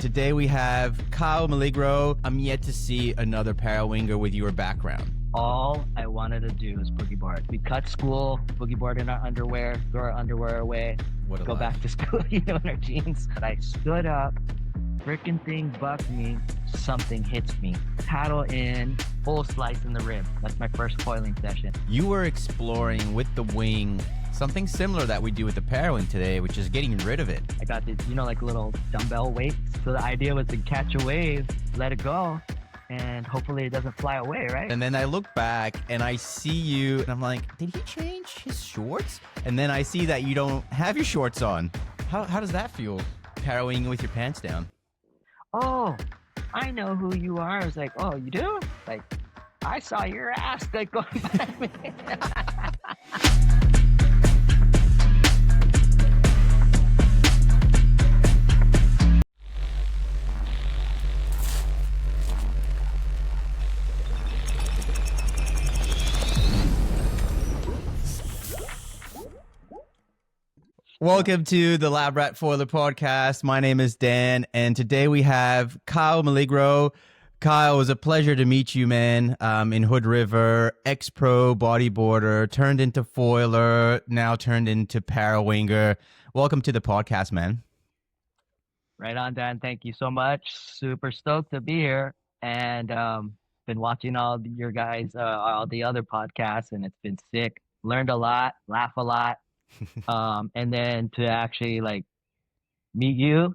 Today we have Kyle Maligro. I'm yet to see another parawinger with your background. All I wanted to do was boogie board. We cut school, boogie board in our underwear, throw our underwear away, go back to school, in our jeans. But I stood up, freaking thing bucked me, something hits me. Paddle in, full slice in the rib. That's my first foiling session. You were exploring with the wing something similar that we do with the parawing today, which is getting rid of it. I got these, like little dumbbell weights. So the idea was to catch a wave, let it go, and hopefully it doesn't fly away, right? And then I look back and I see you and I'm like, did he change his shorts? And then I see that you don't have your shorts on. How does that feel, parawing with your pants down? Oh, I know who you are. I was like, oh, you do? Like, I saw your ass like going by me. Welcome to the Lab Rat Foiler podcast. My name is Dan, and today we have Kyle Maligro. Kyle, it was a pleasure to meet you, man, in Hood River, ex-pro bodyboarder, turned into foiler, now turned into parawinger. Welcome to the podcast, man. Right on, Dan. Thank you so much. Super stoked to be here, and been watching all your guys, all the other podcasts, and it's been sick. Learned a lot, laugh a lot. And then to actually meet you,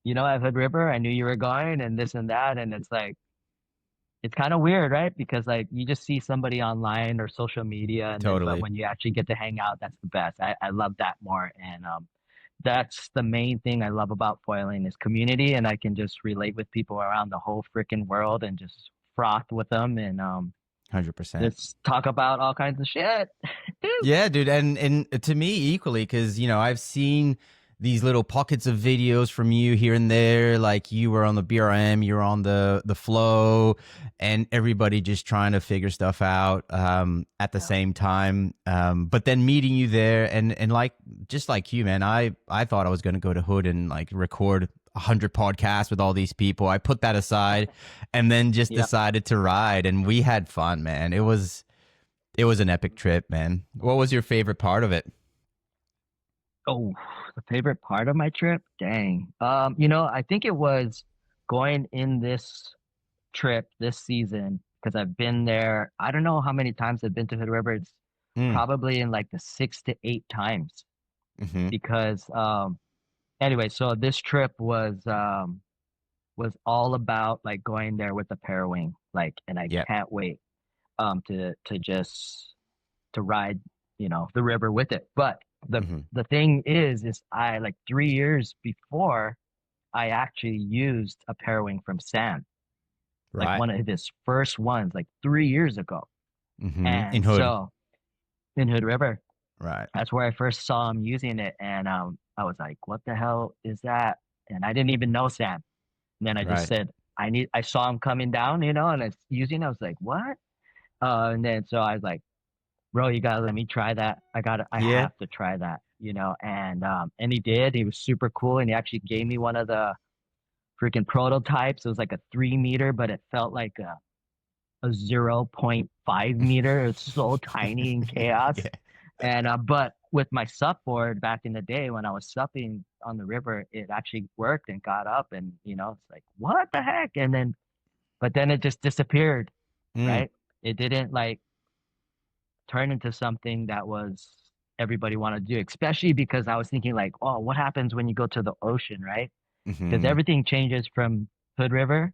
at Hood River, I knew you were going and this and that. And it's kind of weird, right? Because you just see somebody online or social media, and totally. Then, but when you actually get to hang out, that's the best. I love that more. And that's the main thing I love about foiling is community. And I can just relate with people around the whole freaking world and just froth with them. And 100%. Let's talk about all kinds of shit. Yeah, dude. And to me equally, because, I've seen these little pockets of videos from you here and there, like you were on the BRM, you're on the flow, and everybody just trying to figure stuff out at the same time. But then meeting you there and just like you, man, I thought I was going to go to Hood and record 100 podcasts with all these people. I put that aside and then just decided to ride, and we had fun, man. It was an epic trip, man. What was your favorite part of it? Oh, the favorite part of my trip? Dang. I think it was going in this trip this season, because I've been there. I don't know how many times I've been to Hood River. It's probably in the 6 to 8 times. Because anyway, so this trip was all about going there with the Parawing, and I can't wait to ride the river with it. But the thing is I 3 years before I actually used a Parawing from Sam, one of his first ones 3 years ago. And in Hood. So in Hood River, right, that's where I first saw him using it, and I was like, what the hell is that? And I didn't even know Sam. And then I just said, I saw him coming down, and I was using it. I was like, what? And then so I was like, bro, you gotta let me try that. I have to try that, and he did. He was super cool, and he actually gave me one of the freaking prototypes. It was a 3 meter, but it felt like a 0.5 meter. It was so tiny in chaos. And but with my sup board back in the day when I was supping on the river, it actually worked and got up, and it's like, what the heck? And then but then it just disappeared, right? It didn't turn into something that was everybody wanted to do, especially because I was thinking oh, what happens when you go to the ocean, right? Because everything changes from Hood River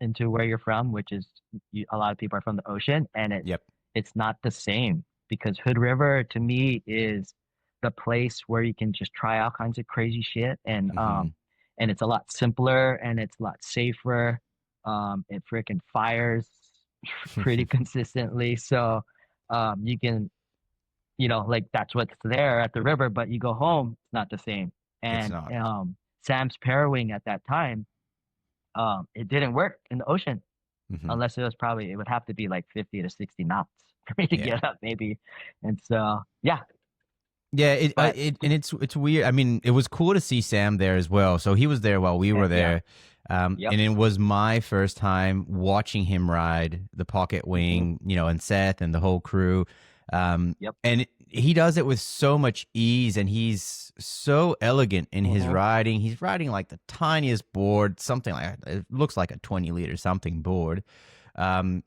into where you're from, which is a lot of people are from the ocean, and it's not the same, because Hood River to me is the place where you can just try all kinds of crazy shit, and it's a lot simpler and it's a lot safer. It freaking fires pretty consistently, so you can that's what's there at the river, but you go home, it's not the same. And Sam's Parawing at that time, it didn't work in the ocean unless it would have to be 50 to 60 knots for me to get up, maybe. And so Yeah, But and it's weird. I mean, it was cool to see Sam there as well. So he was there while we were heck yeah. there, Yep. and it was my first time watching him ride the pocket Hmm. wing. And Seth and the whole crew, Yep. he does it with so much ease, and he's so elegant in his Hmm. riding. He's riding like the tiniest board, something like it looks like a 20-liter something board, and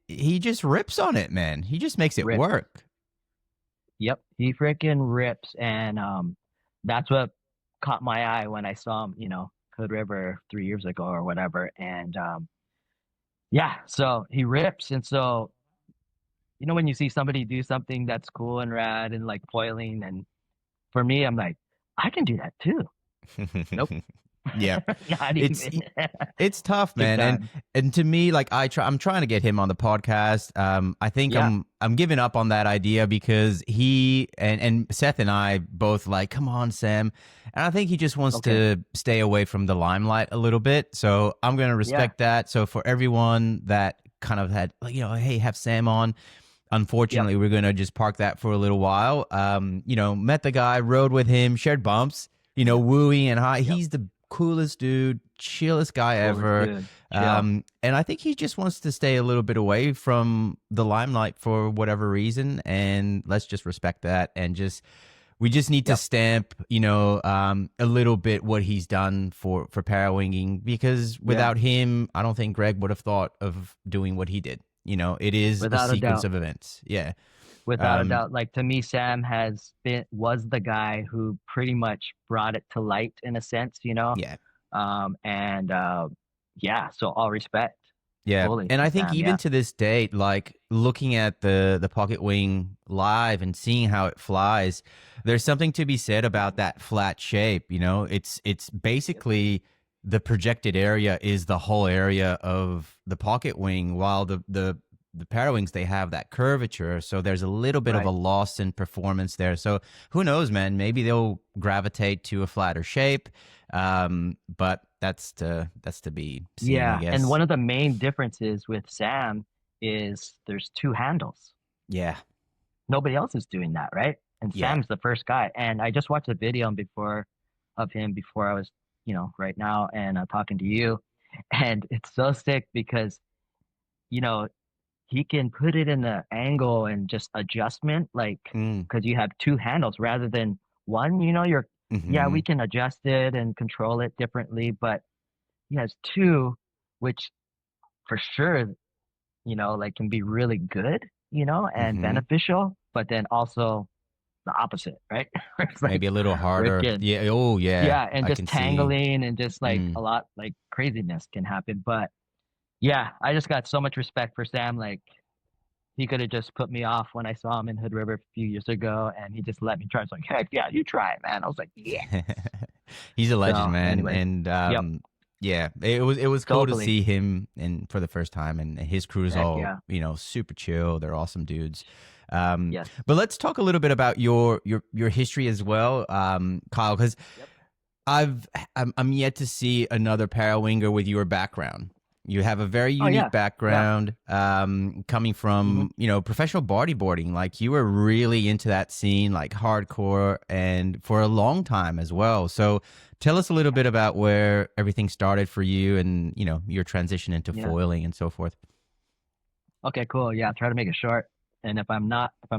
he just rips on it, man. He just makes it Rips. work. Yep. He freaking rips. And that's what caught my eye when I saw him, Hood River 3 years ago or whatever. And yeah, so he rips. And so, when you see somebody do something that's cool and rad and like foiling, and for me, I'm like, I can do that too. Nope. Yeah. Not It's even. it's tough, Took man. And time. and to me, like I'm trying to get him on the podcast. I think Yeah. I'm giving up on that idea because he and Seth and I both like, come on, Sam. And I think he just wants Okay. to stay away from the limelight a little bit. So I'm gonna Yeah. respect that. So for everyone that kind of had like, hey, have Sam on. Yep. Unfortunately, we're gonna just park that for a little while. Met the guy, rode with him, shared bumps, Yep. wooey and high. Yep. He's the coolest dude, chillest guy Coolest ever. dude. Chill. And I think he just wants to stay a little bit away from the limelight for whatever reason. And let's just respect that. And we just need to Yep. stamp, a little bit what he's done for parawinging because Yeah. without him, I don't think Greg would have thought of doing what he did. It is a Without a sequence doubt. of events. Yeah. Without a Um, doubt. Like to me, Sam was the guy who pretty much brought it to light in a sense, yeah. And yeah, so all respect Yeah. fully And to I think Sam. even Yeah. to this date, like looking at the pocket wing live and seeing how it flies, there's something to be said about that flat shape. It's Yep. basically the projected area is the whole area of the pocket wing, while the Parawings they have that curvature. So there's a little bit of a Right. loss in performance there. So who knows, man? Maybe they'll gravitate to a flatter shape. But that's to be seen, I Yeah. And guess. one of the main differences with Sam is there's two handles. Yeah. Nobody else is doing that, right? And Yeah. Sam's the first guy. And I just watched a video of him before I was, right now and talking to you. And it's so sick because, you know, he can put it in the angle and just adjustment, like, Mm. because you have two handles rather than one, yeah, we Mhm. can adjust it and control it differently, but he has two, which for sure, like can be really good, and Mhm. beneficial, but then also the opposite, right? It's like Maybe a little harder. freaking, Yeah. Oh, yeah. yeah, and I just can see. tangling and just like Mm. a lot like craziness can happen. But yeah, I just got so much respect for Sam. Like he could have just put me off when I saw him in Hood River a few years ago, and he just let me try. It's like, heck yeah, you try it, man. I was like, yeah. He's a legend, So, man. anyways, And yep, yeah, it was cool to totally, see him and for the first time, and his crew's heck all, yeah, super chill. They're awesome dudes. yes, But let's talk a little bit about your history as well, Kyle, because yep. I'm yet to see another parawinger with your background. You have a very Oh unique yeah, yeah, background, coming hmm, from professional bodyboarding. Like you were really into that scene, like hardcore, and for a long time as well. So tell us a little yeah, bit about where everything started for you, and your transition into yeah. foiling and so forth. Okay, cool. Yeah, try to make it short. And if I'm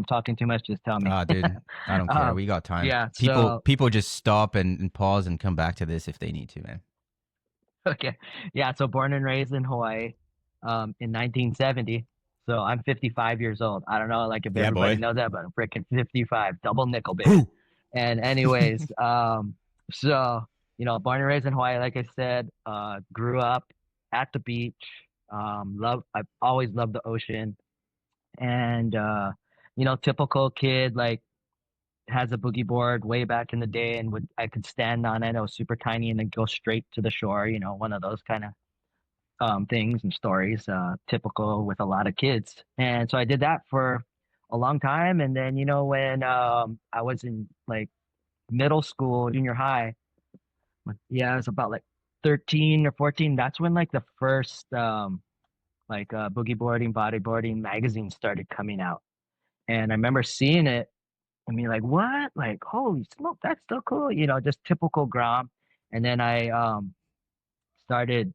talking too much, just tell me. Ah, dude, I don't care. um, We got time. yeah. People So people just stop and pause and come back to this if they need to, man. okay, yeah. So born and raised in Hawaii, in 1970. So I'm 55 years old. I don't know, like if Yeah, everybody boy. knows that, but I'm freaking 55, double nickel, baby. Who? And anyways, so born and raised in Hawaii, like I said, grew up at the beach. I've always loved the ocean, and typical kid like has a boogie board way back in the day, and I could stand on it. I was super tiny and then go straight to the shore. One of those kind of things and stories, typical with a lot of kids. And so I did that for a long time. And then, when I was in like middle school, junior high, yeah, I was about like 13 or 14. That's when like the first boogie boarding, bodyboarding magazine started coming out. And I remember seeing it and be like, what? Like, holy smoke, that's so cool. Just typical Grom. And then I started,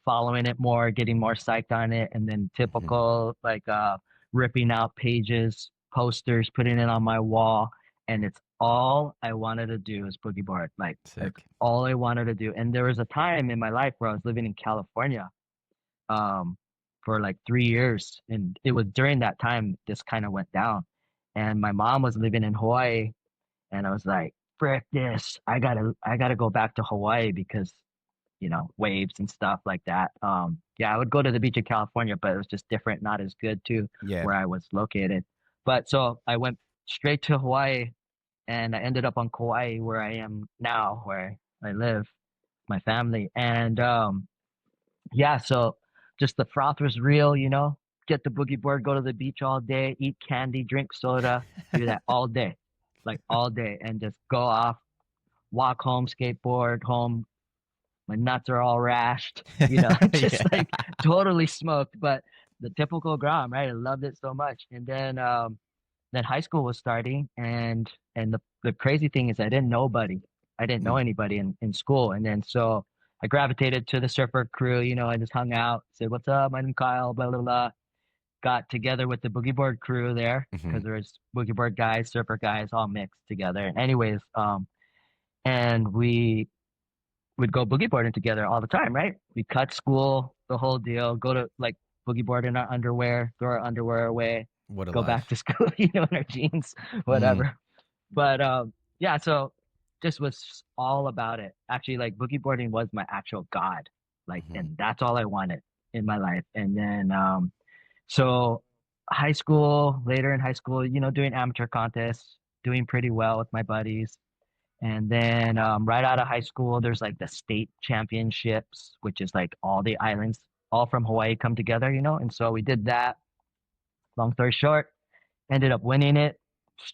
following it more, getting more psyched on it, and then Hmm. typical like ripping out pages, posters, putting it on my wall, and it's all I wanted to do is boogie board. Like that's Sick. all I wanted to do. And there was a time in my life where I was living in California um for like 3 years, and it was during that time this kind of went down. And my mom was living in Hawaii, and I was like, frick this. I gotta go back to Hawaii because waves and stuff like that. Yeah, I would go to the beach in California, but it was just different, not as good to Yeah. where I was located. But so I went straight to Hawaii, and I ended up on Kauai where I am now, where I live, my family. And yeah, so just the froth was real, get the boogie board, go to the beach all day, eat candy, drink soda, do that all day, like all day, and just go off, walk home, skateboard home, my nuts are all rashed, just Yeah. like totally smoked. But the typical Grom, right? I loved it so much. And then high school was starting, and the crazy thing is I didn't know Mm. anybody in school. And then so I gravitated to the surfer crew, I just hung out, said, what's up? My name's Kyle, blah, blah, blah. Got together with the boogie board crew there Hmm. because there's boogie board guys, surfer guys, all mixed together. And anyways, and we would go boogie boarding together all the time, right? We cut school, the whole deal, go to like boogie board in our underwear, throw our underwear away, What a go back life. to school, in our jeans, Mm. whatever. But yeah, so just was all about it. Actually, like boogie boarding was my actual god. Like, Hmm. and that's all I wanted in my life. And then so high school, later in high school, doing amateur contests, doing pretty well with my buddies. And then right out of high school, there's like the state championships, which is like all the islands, all from Hawaii come together, And so we did that. Long story short, ended up winning it.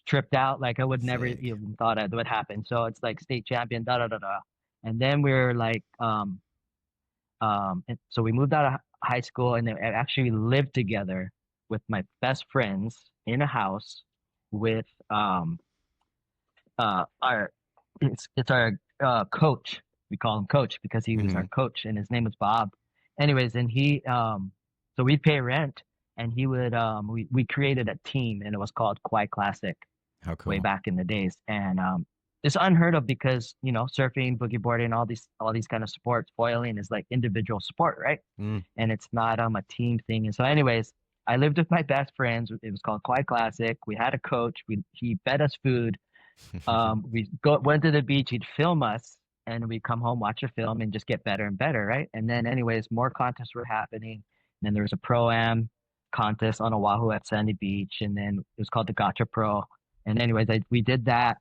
Tripped out like I would never Sick. even thought it would happen. So it's like state champion, da da da da. And then we are like, and so we moved out of high school, and then I actually lived together with my best friends in a house with our it's our coach. We call him coach because he was our Hmm. coach, and his name was Bob. Anyways, and he so we'd pay rent, and he would we created a team, and it was called Kauai Classic How way cool. back in the days. And it's unheard of because surfing, boogie boarding, all these kind of sports, foiling is like individual sport, right? Mm. And it's not a team thing. And so anyways, I lived with my best friends. It was called Kauai Classic. We had a coach. He fed us food. Went to the beach. He'd film us, and we'd come home, watch a film, and just get better and better, right? And then, anyways, more contests were happening. And then there was a pro am contest on Oahu at Sandy Beach, and then it was called the Gotcha Pro. And anyways, we did that,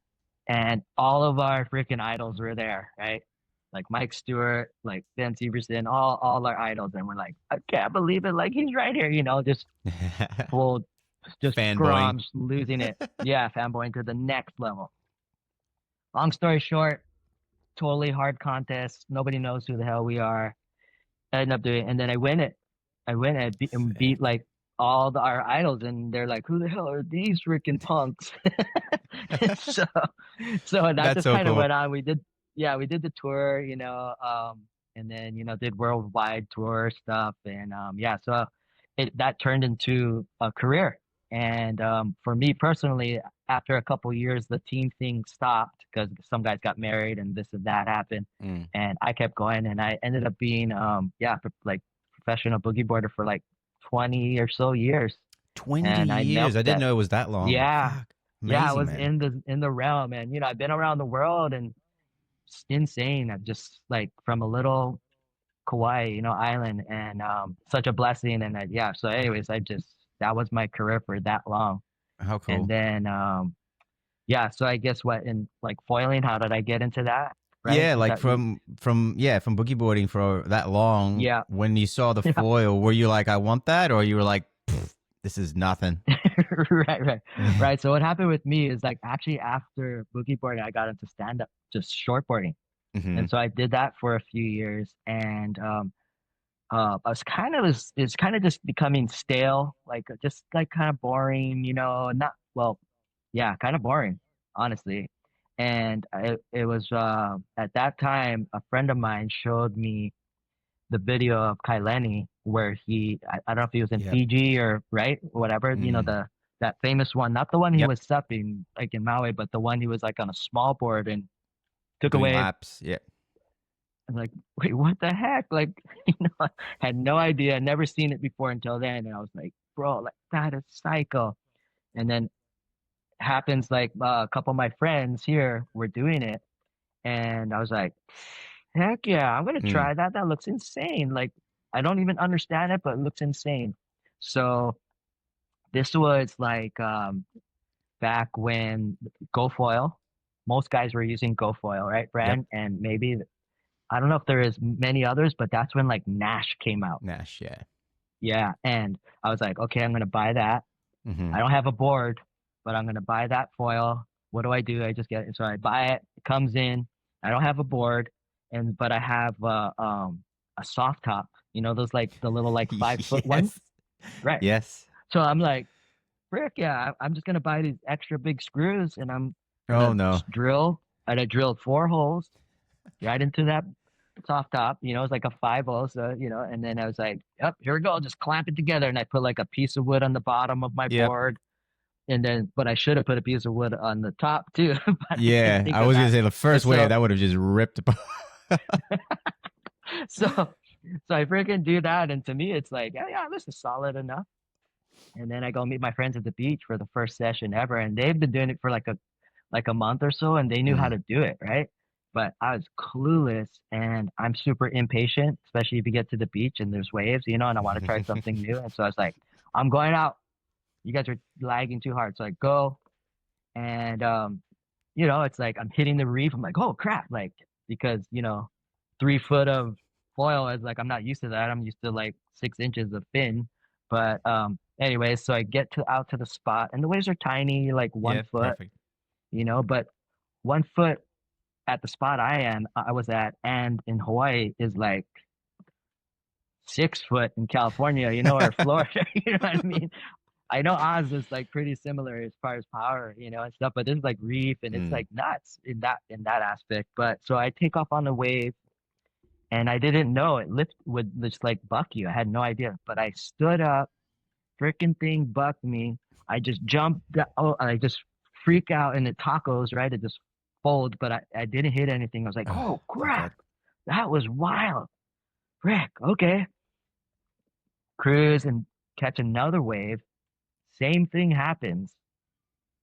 and all of our freaking idols were there, right? Like Mike Stewart, like Ben Severson, all our idols, and we're like, I can't believe it, like he's right here, just full, just Fanboying. Groms losing it. Yeah, fanboying to the next level. Long story short, totally hard contest. Nobody knows who the hell we are. I end up doing it, and then I win it. I win it and beat Sick. like our idols, and they're like, "Who the hell are these freaking punks?" so, so that That's just so kind of cool. went on. Yeah, we did the tour, and then did worldwide tour stuff, and yeah, so that turned into a career. And for me personally, after a couple years, the team thing stopped because some guys got married and this and that happened, Mm. and I kept going, and I ended up being yeah, like professional boogie boarder for like 20 or so years, 20 and I years. I milked didn't that. know it was that long. Yeah, Fuck. yeah, I Amazing, was man. in the realm, and I've been around the world, and it's insane. I've just like from a little Kauai, island, and such a blessing. And yeah, so anyways, that was my career for that long. How And cool. then yeah, so I guess what in like foiling, how did I get into that? Right? Yeah, Is like that you? from boogie boarding for that long. Yeah. When you saw the Yeah. foil, were you like, I want that, or you were like, this is nothing? Right, right, right. So what happened with me is like actually after boogie boarding, I got into stand up, just shortboarding. Hmm. And so I did that for a few years, and I was it's kind of just becoming stale, like just like kind of boring, not well. Yeah, kind of boring, honestly. And it was at that time a friend of mine showed me the video of Kaileni where I don't know if he was in Yep. Fiji or right, whatever, Mm. the that famous one, not the one he Yep. was supping like in Maui, but the one he was like on a small board and took a Doing wave. laps. Yeah. I'm like, wait, what the heck? Like, I had no idea, never seen it before until then. And I was like, bro, like that is psycho. And then happens like a couple of my friends here were doing it. And I was like, heck yeah, I'm gonna Mm. try that. That looks insane. Like I don't even understand it, but it looks insane. So this was like back when GoFoil, most guys were using GoFoil, right, Yep. brand? And maybe I don't know if there is many others, but that's when like Nash came out. Nash. Yeah. Yeah. And I was like, okay, I'm gonna buy that. Mm-hmm. I don't have a board, but I'm gonna buy that foil. What do I do? I just get it. So I buy it, it comes in. I don't have a board, but I have a soft top. You know, those like the little like 5 foot ones? Yes. Right. Yes. So I'm like, frick, yeah, I'm just gonna buy these extra big screws and I'm Oh gonna no. drill. And I drilled 4 holes right into that soft top. You know, it's like a 5 hole. So, and then I was like, yep, here we go. I'll just clamp it together. And I put like a piece of wood on the bottom of my Yep. board. And then, but I should have put a piece of wood on the top too, but I didn't Yeah. think I of was gonna that. say the And first wave so, that would have just ripped apart. so, so I freaking do that. And to me, it's like, yeah, yeah, this is solid enough. And then I go meet my friends at the beach for the first session ever. And they've been doing it for like a month or so and they knew how Mm. to do it, right? But I was clueless and I'm super impatient, especially if you get to the beach and there's waves, and I want to try something new. And so I was like, I'm going out. You guys are lagging too hard. So I go and it's like I'm hitting the reef. I'm like, oh crap, like because 3 foot of foil is like I'm not used to that. I'm used to like 6 inches of fin. But anyways, so I get to out to the spot and the waves are tiny, like one Yeah. foot, Perfect. but 1 foot at the spot I was at and in Hawaii is like 6 foot in California, or Florida, you know what I mean? I know Oz is like pretty similar as far as power, and stuff, but this is like reef and it's Mm. like nuts in that aspect. But so I take off on the wave and I didn't know it lift would just like buck you. I had no idea. But I stood up, freaking thing bucked me. I just jumped I just freak out and it tacos, right? It just folds, but I didn't hit anything. I was like, Oh, oh thank crap, God. that was wild. Frick, okay. Cruise and catch another wave. Same thing happens.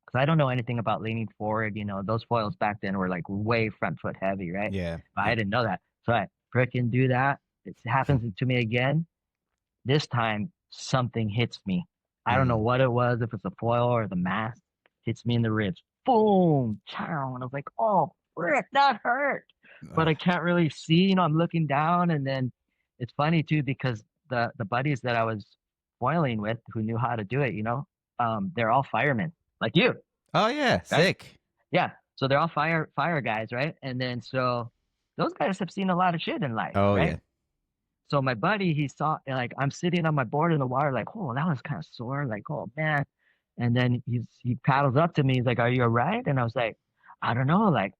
Because I don't know anything about leaning forward. Those foils back then were like way front foot heavy, right? Yeah. But I Yep. didn't know that. So I fricking do that. It happens to me again. This time something hits me. I don't know Mm. what it was, if it's the foil or the mast, hits me in the ribs. Boom! Chow! And I was like, oh, frick, that hurt. But I Oh. can't really see. I'm looking down. And then it's funny too, because the buddies that I was foiling with who knew how to do it, they're all firemen like you, Oh yeah. right? Sick. Yeah. So they're all fire guys, right? And then so those guys have seen a lot of shit in life, Oh right? yeah. So my buddy, he saw like I'm sitting on my board in the water, like, oh, that was kind of sore, like, oh man. And then he paddles up to me, he's like, are you all right? And I was like, I don't know, like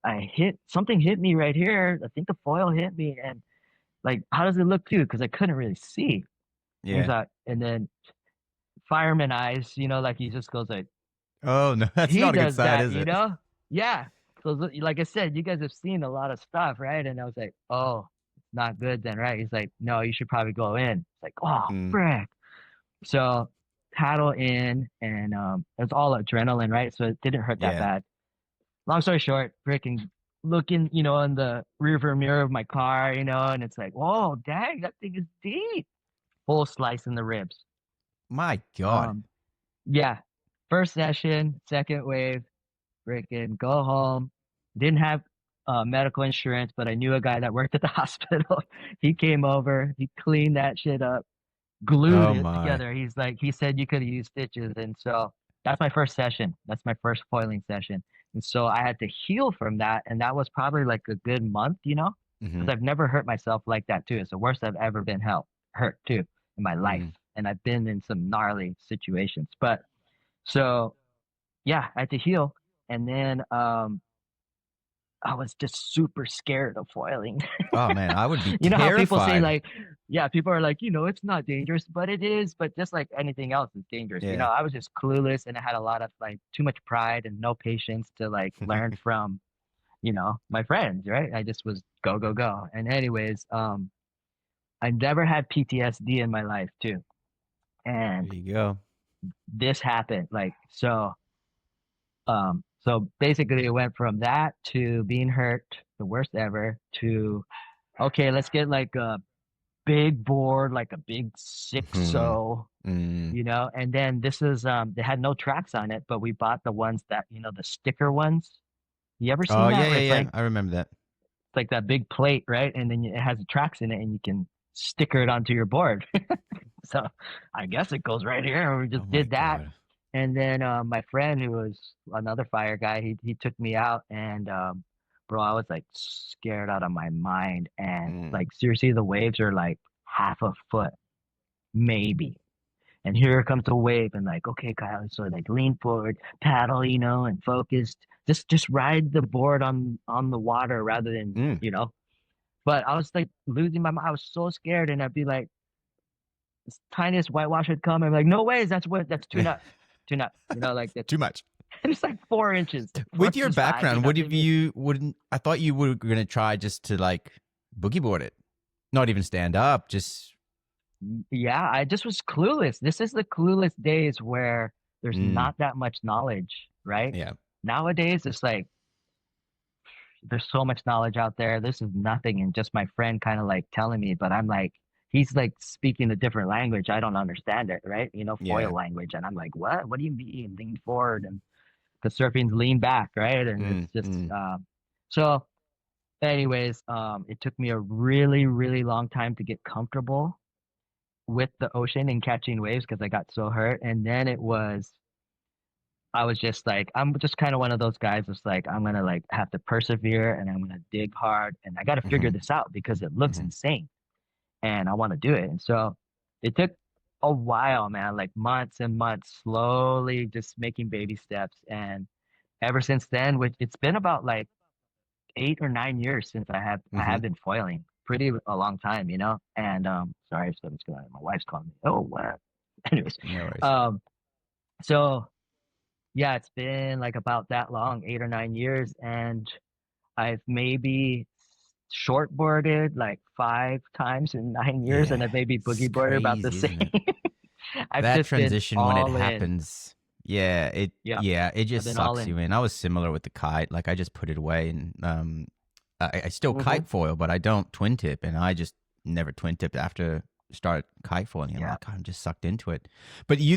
something hit me right here. I think the foil hit me, and like, how does it look too? Because I couldn't really see. And he's Yeah. like, and then fireman eyes, like he just goes like, Oh no, that's he not a good does sign, that, is it? Yeah. So like I said, you guys have seen a lot of stuff, right? And I was like, oh, it's not good then, right? He's like, no, you should probably go in. It's like, oh, Mm. frick. So paddle in, and it's all adrenaline, right? So it didn't hurt that Yeah. bad. Long story short, freaking looking, in the rearview mirror of my car, and it's like, whoa, dang, that thing is deep. Full slice in the ribs. My God. Um, yeah. First session, second wave, freaking go home. Didn't have medical insurance, but I knew a guy that worked at the hospital. He came over, he cleaned that shit up, glued Oh it my. together. He said you could have used stitches. And so that's my first session. That's my first foiling session. And so I had to heal from that. And that was probably like a good month, Hmm. because I've never hurt myself like that too. It's the worst I've ever been hurt too in my life. Mm. And I've been in some gnarly situations. But so yeah, I had to heal. And then I was just super scared of foiling. Oh man, I would be You know how people say terrified. like, yeah, people are like, it's not dangerous, but it is. But just like anything else is dangerous. Yeah. I was just clueless and I had a lot of like too much pride and no patience to like learn from, my friends, right? I just was go, go, go. And anyways, I never had PTSD in my life too. There And you go. this happened. So basically it went from that to being hurt, the worst ever, to okay, let's get like a big board, like a big six Mhm. so, Mm. and then this is they had no tracks on it, but we bought the ones that, the sticker ones. You ever Oh seen that yeah, where yeah, it's yeah. like I remember that. that big plate, right? And then it has the tracks in it and you can sticker it onto your board. So I guess it goes right here. And we Oh just my did that. god. And then my friend who was another fire guy, he took me out and bro, I was like scared out of my mind. And Mm. like seriously, the waves are like half a foot, maybe. And here comes a wave and like, okay, Kyle, so like lean forward, paddle, and focused. Just ride the board on the water rather than, Mm. But I was like losing my mind. I was so scared and I'd be like, this tiniest whitewash would come. I'm like, no ways, that's too nuts. Too nuts. Like that's Too much. it's like 4 inches, four With your inches high. background, what if Maybe. you wouldn't? I thought you were gonna try just to like boogie board it, not even stand up. Just Yeah, I just was clueless. This is the clueless days where there's mm, not that much knowledge, right? yeah, Nowadays, it's like there's so much knowledge out there. This is nothing. And just my friend kind of like telling me, but I'm like, he's like speaking a different language. I don't understand it, right? yeah. Foil language. And I'm like, what? What do you mean? Lean forward. And the surfing's lean back, right? And it's Mm, just, mm. so anyways, it took me a really, really long time to get comfortable with the ocean and catching waves because I got so hurt. And then I was just like, I'm just kind of one of those guys that's like, I'm gonna like have to persevere and I'm gonna dig hard and I gotta figure Mm-hmm, this out because it looks mm-hmm. insane and I want to do it. And so it took a while, man, like months and months, slowly just making baby steps. And ever since then, which it's been about like 8 or 9 years since I have been foiling. Pretty a long time, And sorry, so what's going on. My wife's calling me. Oh, what? Anyways, No worries. um, so yeah, it's been like about that long, 8 or 9 years, and I've maybe shortboarded like 5 times in 9 years, and Yeah, I've maybe it's boogie boarded about the crazy, same. isn't it? I've That just been transition when it all in. happens, yeah, Yeah, it I've just been all sucks you in. in. I was similar with the kite. Like I just put it away, and I still Hmm. kite foil, but I don't twin tip, and I just never twin tipped after start kite foiling. I'm Yeah, like, I'm just sucked into it. But you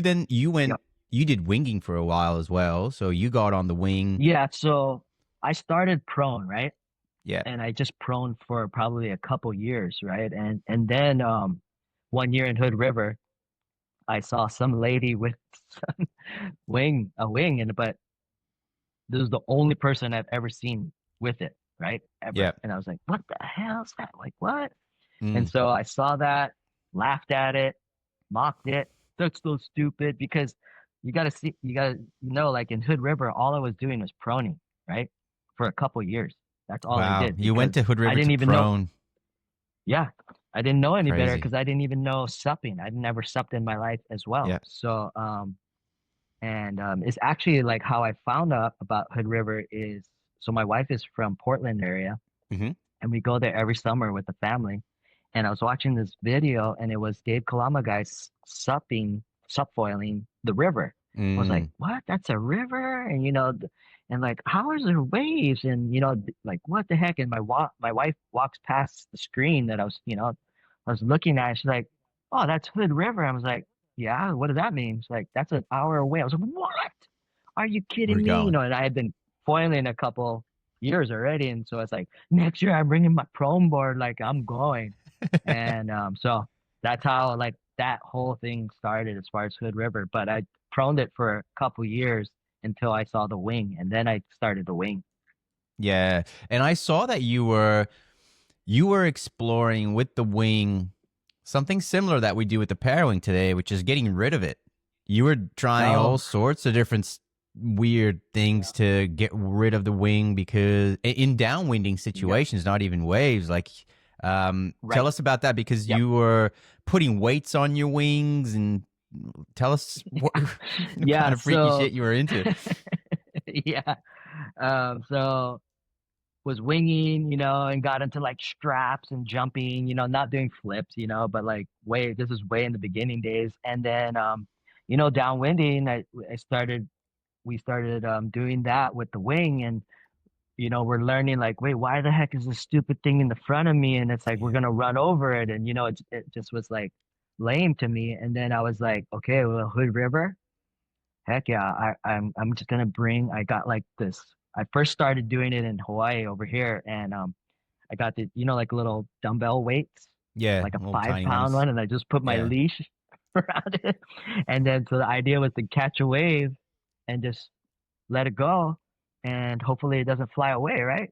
went, yep, you did winging for a while as well, so you got on the wing. yeah. So I started prone, right? Yeah, And I just prone for probably a couple years, right? And then one year in Hood River, I saw some lady with some a wing, and but this was the only person I've ever seen with it, right? Ever. yeah. And I was like, what the hell is that? Like what? And Mm. so I saw that, laughed at it, mocked it. That's so stupid because you gotta know, like in Hood River, all I was doing was proning, right? For a couple years. That's all I Wow, did you went because to Hood I River didn't to even know. prone. Yeah, I didn't know any better Crazy. because I didn't even know supping. I'd never supped in my life as well. Yeah. So, and it's actually like how I found out about Hood River is so my wife is from Portland area Mm-hmm. and we go there every summer with the family. And I was watching this video and it was Dave Kalama guys subfoiling the river. I was like, Mm. what? That's a river? And and like, how is there waves? And like, what the heck? And my wife walks past the screen that I was looking at. She's like, oh, that's Hood River. I was like, yeah, what does that mean? She's like, that's an hour away. I was like, what? Are you We're kidding me? going. And I had been foiling a couple years already. And so it's like, next year I'm bringing my prone board, like I'm going. And so that's how like that whole thing started as far as Hood River. But I proned it for a couple years until I saw the wing, and then I started the wing. Yeah, and I saw that you were exploring with the wing something similar that we do with the Parawing today, which is getting rid of it. You were trying all Oh, sorts of different weird things Yeah. to get rid of the wing because in downwinding Yep. situations, not even waves, like tell Right. us about that because Yep. you were putting weights on your wings and tell us what, what kind Yeah. of freaky So shit you were into. yeah. So was winging, and got into like straps and jumping, not doing flips, but like this is way in the beginning days. And then, downwinding, we started doing that with the wing, and we're learning like, wait, why the heck is this stupid thing in the front of me? And it's like we're Yeah. gonna run over it, and it just was like lame to me. And then I was like, okay, well, Hood River, heck yeah, I'm just gonna bring. I got like this. I first started doing it in Hawaii over here, and I got the like little dumbbell weights, Yeah, like a little five tiny pound ones. one, and I just put my Yeah. leash around it, and then so the idea was to catch a wave and just let it go, and hopefully it doesn't fly away, right?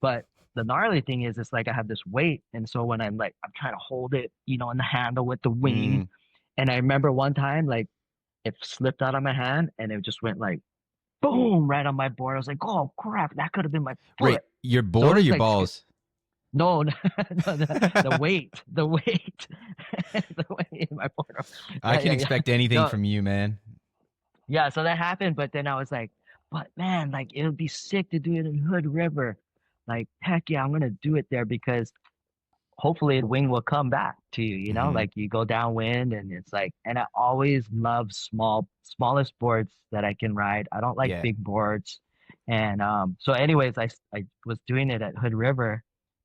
But the gnarly thing is, it's like I have this weight, and so when I'm trying to hold it, in the handle with the wing, Mm. and I remember one time like it slipped out of my hand, and it just went like boom right on my board. I was like, oh crap, that could have been my Wait, foot. your So it board or was your like balls? no, no, the weight, the weight in my board. I Yeah, can yeah, yeah. expect anything No, from you, man. yeah. So that happened, but then I was like, but man, like it would be sick to do it in Hood River. Like heck yeah, I'm gonna do it there because hopefully the wing will come back to you, Hmm. like you go downwind and it's like, and I always love smallest boards that I can ride. I don't like Yeah. big boards. And so anyways, I was doing it at Hood River,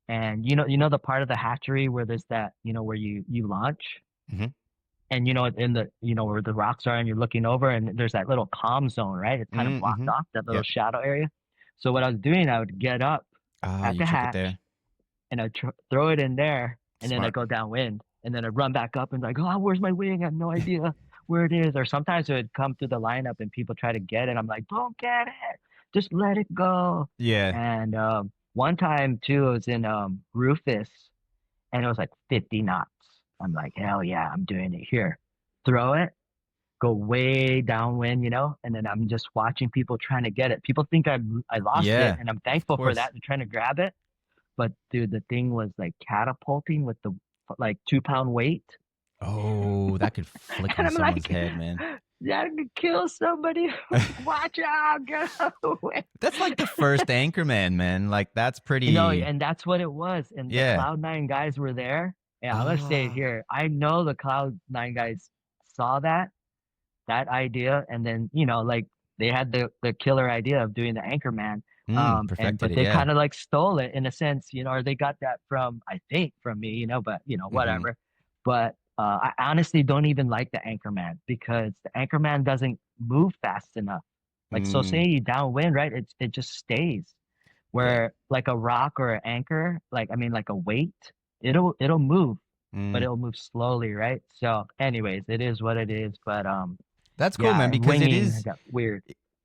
and the part of the hatchery where there's that, where you launch, Hmm. and in the where the rocks are and you're looking over and there's that little calm zone, right? It's kind of blocked Mm-hmm. off, that little Yep. shadow area. So what I was doing, I would get up Ah, at you the took it hatch there. and I throw it in there, and then I Smart. go downwind, and then I run back up and like, oh, where's my wing? I have no idea where it is. Or sometimes it would come through the lineup and people try to get it. I'm like, don't get it, just let it go. Yeah. And one time too, I was in Rufus, and it was like 50 knots. I'm like, hell yeah, I'm doing it here. Throw it, go way downwind, and then I'm just watching people trying to get it. People think I lost it, Yeah. and I'm Of thankful for course. that. They're trying to grab it, but dude, the thing was like catapulting with the like 2 pound weight. Oh, that could flick And on I'm someone's like, head, man. that could kill somebody. Watch out, get away. That's like the first Anchorman, man. Like that's pretty. And that's what it was. And the Yeah. Cloud9 guys were there. Yeah, I'm gonna say it Ah. here. I know the Cloud9 guys saw that idea, and then like they had the killer idea of doing the Anchorman. And Perfected but it. they Yeah. kind of like stole it in a sense, or they got that from, I think, from me, but Hmm. whatever. But I honestly don't even like the Anchorman because the Anchorman doesn't move fast enough. Like, so say Mm. you downwind, right? It just stays. Yeah. Where like a rock or an anchor, like I mean like a weight, it'll move, but Mm. it'll move slowly, right? So anyways, it is what it is. But That's cool, yeah, man, and because it winging is got weird.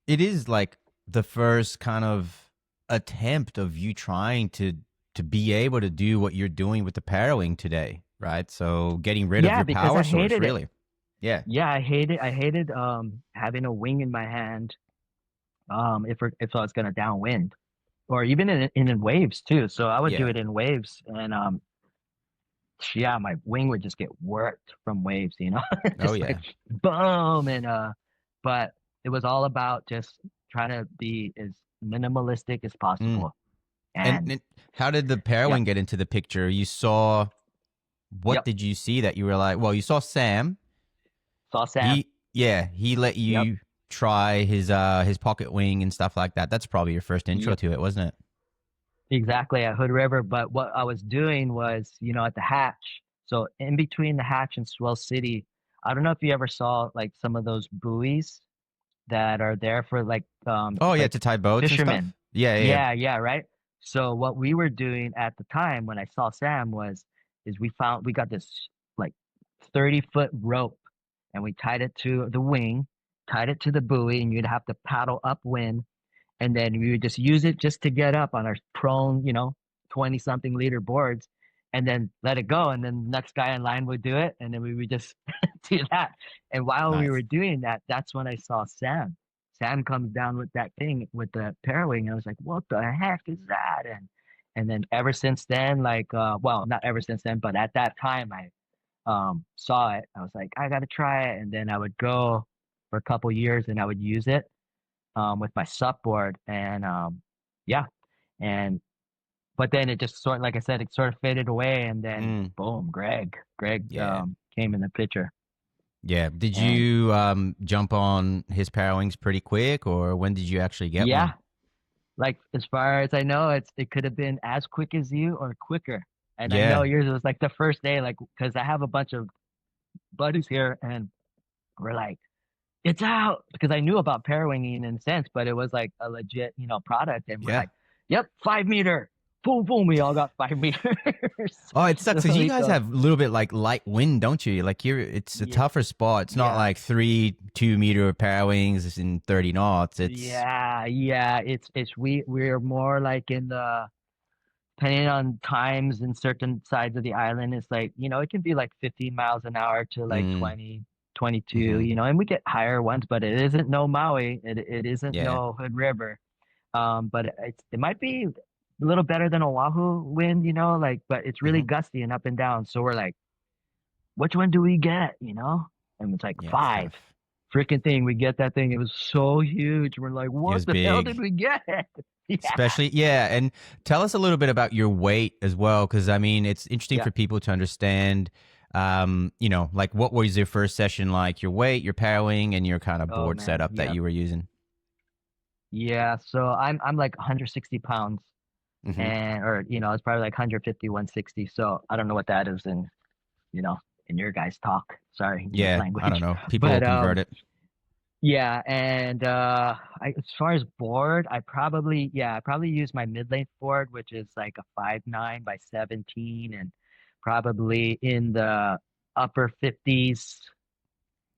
it is like the first kind of attempt of you trying to be able to do what you're doing with the Parawing today, right? So getting rid of Yeah, your because power I source, hated it. really. Yeah. Yeah, I hated having a wing in my hand if I was gonna downwind, or even in waves too. So I would do Yeah. it in waves, and yeah, my wing would just get worked from waves, Oh just like yeah. boom. And but it was all about just trying to be as minimalistic as Mm. possible. And, And and how did the yep, Parawing get into the picture? You saw what yep, did you see that you were like, well, you saw Sam. saw Sam. He let Yep. you try his pocket wing and stuff like that. That's probably your first intro Yep. to it, wasn't it? Exactly, at Hood River. But what I was doing was, at the hatch. So in between the hatch and Swell City, I don't know if you ever saw like some of those buoys that are there for like Oh it's yeah, like to tie boats and stuff. fishermen. Yeah, yeah, yeah. Yeah, yeah, right. So what we were doing at the time when I saw Sam is we got this like 30-foot rope, and we tied it to the wing, tied it to the buoy, and you'd have to paddle upwind, and then we would just use it just to get up on our prone, 20 something liter boards, and then let it go. And then the next guy in line would do it. And then we would just do that. And while we Nice. were doing that, that's when I saw Sam. Sam comes down with that thing with the Parawing. I was like, what the heck is that? And then ever since then, like well, not ever since then, but at that time I saw it. I was like, I gotta try it. And then I would go for a couple years and I would use it with my sup board and yeah. And but then it just sort like I said, it sort of faded away and then Mm. boom, Greg Yeah. came in the picture. Yeah. Did And you jump on his Parawings pretty quick, or when did you actually get yeah, one? like as far as I know, it could have been as quick as you or quicker. And I know Yeah. yours was like the first day, like because I have a bunch of buddies here and we're like, it's out because I knew about parawinging in a sense, but it was like a legit, product. And we're Yeah. like, yep, 5 meter. Boom, boom. We all got 5 meters. Oh, it sucks So because you we guys go, have a little bit like light wind, don't you? Like it's a yeah, tougher spot. It's not yeah, like 2 meter Parawings in 30 knots. It's yeah. We're more like in the depending on times in certain sides of the island, it's like, it can be like 15 miles an hour to like mm, 20, 22, hmm and we get higher ones, but it isn't no Maui. It isn't yeah. no Hood River. But it might be a little better than Oahu wind, like, but it's really hmm gusty and up and down. So we're like, which one do we get? And it's like Yeah, it's five. tough. Freaking thing. We get that thing. It was so huge. We're like, It what was the hell did big. we get? Yeah. Especially, yeah. And tell us a little bit about your weight as well, because I mean, it's interesting Yeah. for people to understand, like what was your first session like, your weight, your parawing, and your kind of Oh board man. setup that Yeah. you were using. Yeah. So I'm like 160 pounds Hmm or, it's probably like 150, 160. So I don't know what that is you know, in your guys talk. Sorry, English Yeah, I don't language. know. People will But convert it. yeah, and as far as board, I probably use my mid-length board, which is like a 5'9" by 17 and probably in the upper 50s,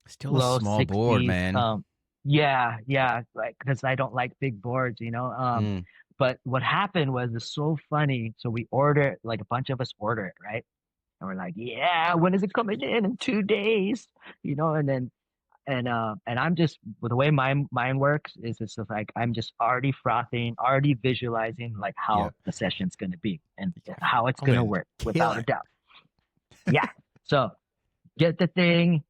Still a low small board, 60s. man. Yeah, like because I don't like big boards. Mm, But what happened was it's so funny. So we ordered like a bunch of us order it, right? And we're like, yeah, when is it coming in 2 days? And I'm just with the way mine works is it's just like I'm just already frothing, already visualizing like how yep. the session's gonna be and Yeah. how it's I'm gonna gonna work kill without a it. doubt. Yeah. So get the thing.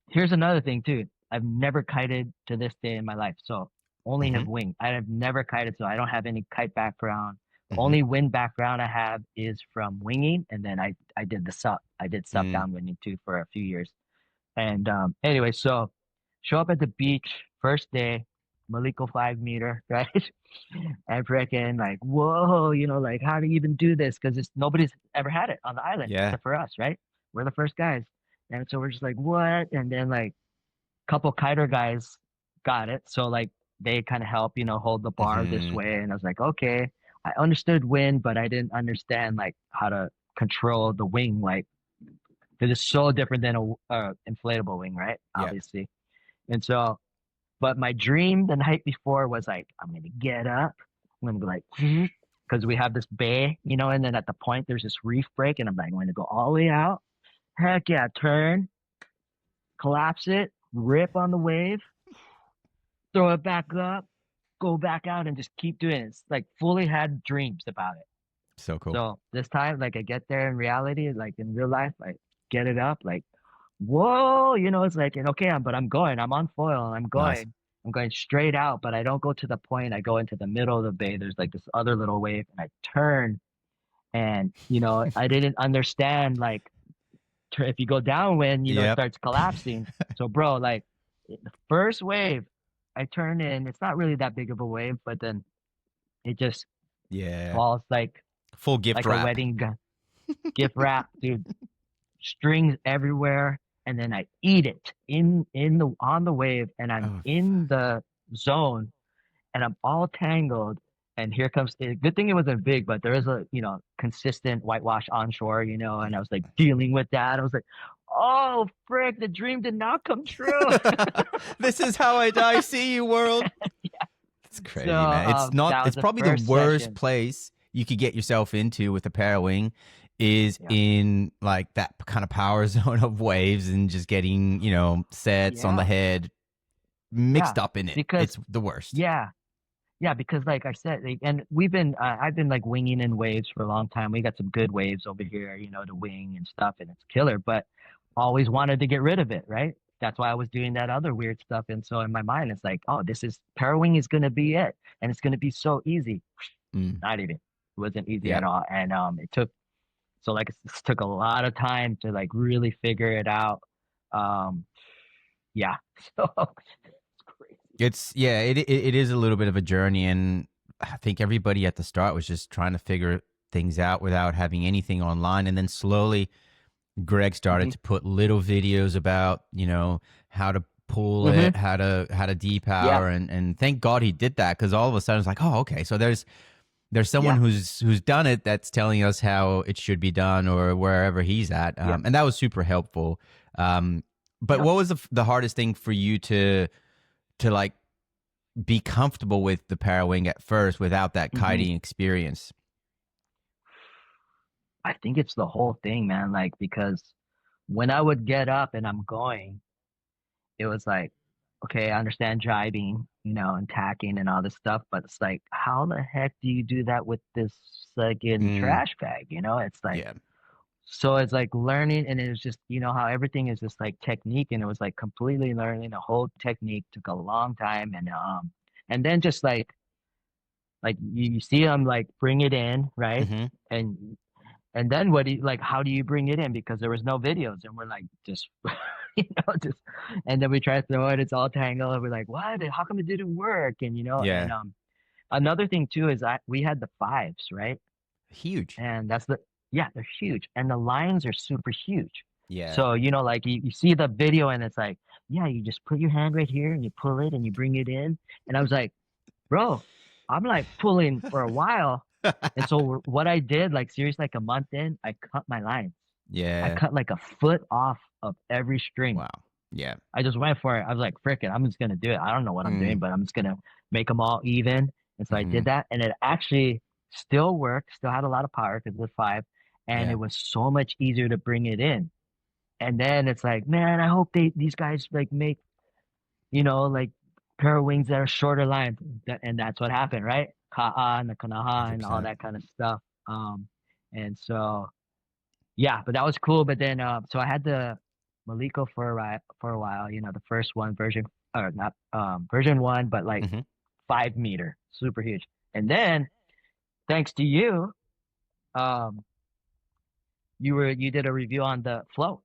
Here's another thing too. I've never kited to this day in my life. So only Hmm have winged. I have never kited, so I don't have any kite background. The hmm only wind background I have is from winging, and then I did the sup. I did sup Mm. downwinding too for a few years. And anyway, so show up at the beach first day, Maliko 5 meter, right? And freaking like, whoa, like how do you even do this? Because it's nobody's ever had it on the island Yeah. except for us, right? We're the first guys. And so we're just like, what? And then like a couple kiter guys got it. So like they kind of help, hold the bar this hmm way. And I was like, okay, I understood wind, but I didn't understand like how to control the wing, like because it's so different than a inflatable wing, right? Yep. Obviously. And so, but my dream the night before was like, I'm gonna get up, I'm gonna be like, because we have this bay, and then at the point there's this reef break, and I'm like, I'm gonna go all the way out. Heck yeah, turn, collapse it, rip on the wave, throw it back up, go back out, and just keep doing it. It's like fully had dreams about it. So cool. So this time, like I get there in reality, like in real life, I get it up, like whoa, it's like, and okay, but I'm going, I'm on foil, Nice. I'm going straight out, but I don't go to the point. I go into the middle of the bay. There's like this other little wave, and I turn, and I didn't understand like if you go downwind, it Yep. starts collapsing. So, bro, like the first wave, I turn in. It's not really that big of a wave, but then it just Yeah. falls Full gift like a wrap. wedding gift wrap, dude. Strings everywhere, and then I eat it in the on the wave, and I'm Oh, in the zone, and I'm all tangled. And here comes good thing it wasn't big, but there is a consistent whitewash onshore, and I was like dealing with that. I was like, oh frick, the dream did not come true. this is how I see you, world. It's So crazy, man. It's not. that was It's the probably the first worst session. place you could get yourself into with a parawing is Yeah, in like that kind of power zone of waves and just getting sets on the yeah. head. Yeah, mixed up in it. because It's the worst. yeah, yeah, because like I said, like, and I've been like winging in waves for a long time. We got some good waves over here, to wing and stuff, and it's killer. But always wanted to get rid of it, right? That's why I was doing that other weird stuff. And so in my mind, it's like, oh, this is Parawing is gonna be it, and it's gonna be so easy. Mm. Not even. It wasn't easy Yeah. at all, and it took like it took a lot of time to like really figure it out. Um, yeah, so it's crazy. It is a little bit of a journey, and I think everybody at the start was just trying to figure things out without having anything online, and then slowly Greg started Hmm. to put little videos about how to pull Hmm. it, how to Yeah, depower, and thank God he did that, because all of a sudden it's like, oh, okay, so there's someone yeah, who's done it that's telling us how it should be done or wherever he's at, yeah, and that was super helpful. But yep. what was the hardest thing for you to like be comfortable with the Parawing at first without that Hmm. kiting experience? I think it's the whole thing, man. Like, because when I would get up and I'm going, it was like, okay, I understand driving, and tacking and all this stuff, but it's like, how the heck do you do that with this second Mm, trash bag? It's like, yeah. so it's like learning, and it was just, how everything is just like technique, and it was like completely learning the whole technique took a long time, and then just like you see them like bring it in, right? Hmm. And and then what do you like? How do you bring it in? Because there was no videos, and we're like just, just, and then we try to throw it. It's all tangled, and we're like, what? How come it didn't work? And Yeah. another thing too is we had the fives, right? Huge. And yeah, they're huge, and the lines are super huge. Yeah. So like you see the video, and it's like, yeah, you just put your hand right here, and you pull it, and you bring it in. And I was like, bro, I'm like pulling for a while. And so what I did, like seriously, like a month in, I cut my lines. I Yeah. cut like a foot off of every string. Wow. Yeah. I just went for it. I was like, frick it, I'm just gonna do it. I don't know what I'm doing, Mm. but I'm just gonna make them all even. And so I Hmm. did that, and it actually still worked. Still had a lot of power because it was five, and Yeah. it was so much easier to bring it in. And then it's like, man, I hope these guys like make like pair of wings that are shorter lines. And that's what happened, right? Ka'a and the kanaha and all 100%. that kind of stuff. And so yeah, but that was cool. But then so I had the Maliko for a while, the first one version, or not version one, but like Hmm. 5 meter, super huge. And then thanks to you, um, you did a review on the float.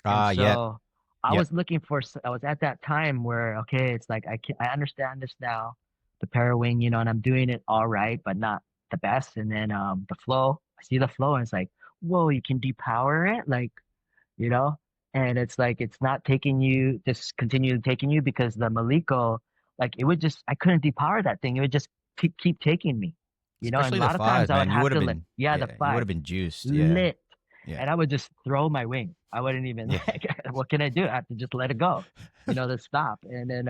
And Yep. so I Yep. was looking for, I was at that time where, okay, it's like, I understand this now, the Parawing, and I'm doing it all right, but not the best. And then the flow, I see the flow, and it's like, whoa, you can depower it, like, you know, and it's like, it's not taking you, just continue taking you, because the Maliko, like, it would just, I couldn't depower that thing. It would just keep taking me, and a Especially the lot of times fives, I would man. have to let, yeah, the You would five have been juiced. Yeah. lit, Yeah. and I would just throw my wing. I wouldn't even Yeah. like, what can I do? I have to just let it go, to stop. And then,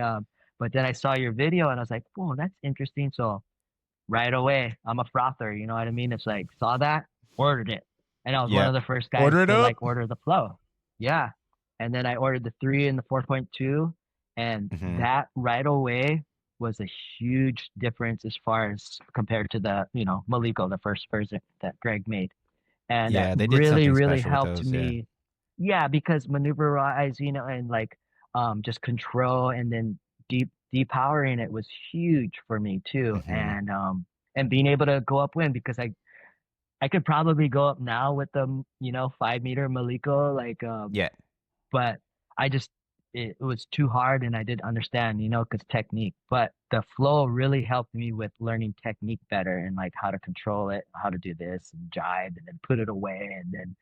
but then I saw your video, and I was like, whoa, that's interesting. So right away, I'm a frother. You know what I mean? It's like, saw that, ordered it. And I was one of Yep. the first guys Order it to up. like order the flow. Yeah. And then I ordered the 3 and the 4.2. And Hmm. that right away was a huge difference as far as compared to the, Maliko, the first version that Greg made. And that Yeah, they did really, something really special with helped those. Yeah. me. Yeah, because maneuver-wise, and like just control, and then depowering it was huge for me too. Hmm. And being able to go upwind, because I could probably go up now with the 5 meter Maliko, like Yeah. but I just, it was too hard, and I didn't understand, because technique. But the flow really helped me with learning technique better, and like how to control it, how to do this and jibe, and then put it away, and then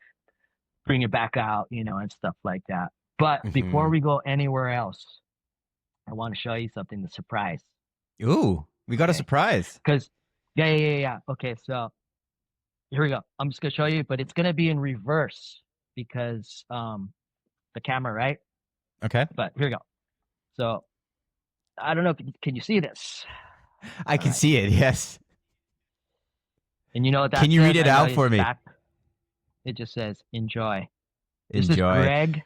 bring it back out, and stuff like that. But before Hmm. we go anywhere else, I want to show you something to surprise. Ooh, we got a Okay. surprise. Because, yeah. Okay. So here we go. I'm just going to show you, but it's going to be in reverse because the camera, right? Okay. But here we go. So I don't know. Can you see this? I All can right. see it. Yes. And you know what Can that you read says? it I know out it's for me? back. It just says enjoy. This is Enjoy. Greg,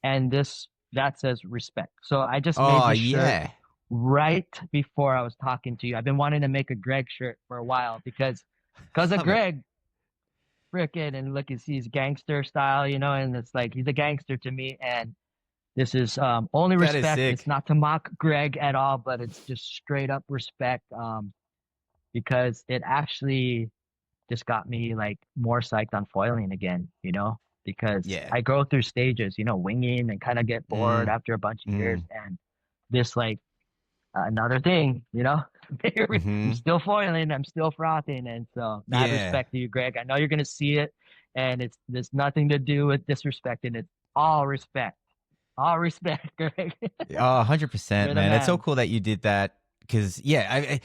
and this that says respect. So I just made Oh this shirt yeah. right before I was talking to you. I've been wanting to make a Greg shirt for a while because of Love it. Greg, frickin', and look, he's gangster style, you know, and it's like he's a gangster to me. And this is only That is respect. It's sick. not to mock Greg at all, but it's just straight up respect. Because it actually just got me like more psyched on foiling again, you know, because Yeah. I go through stages, you know, winging and kind of get bored Mm, after a bunch of years. mm, And this, like, another thing, you know, I'm mm-hmm. still foiling, I'm still frothing. And so, mad Yeah. respect to you, Greg. I know you're going to see it, and there's nothing to do with disrespecting. It's all respect. All respect, Greg. Oh, 100%, You're the man. It's so man. cool that you did that because, yeah,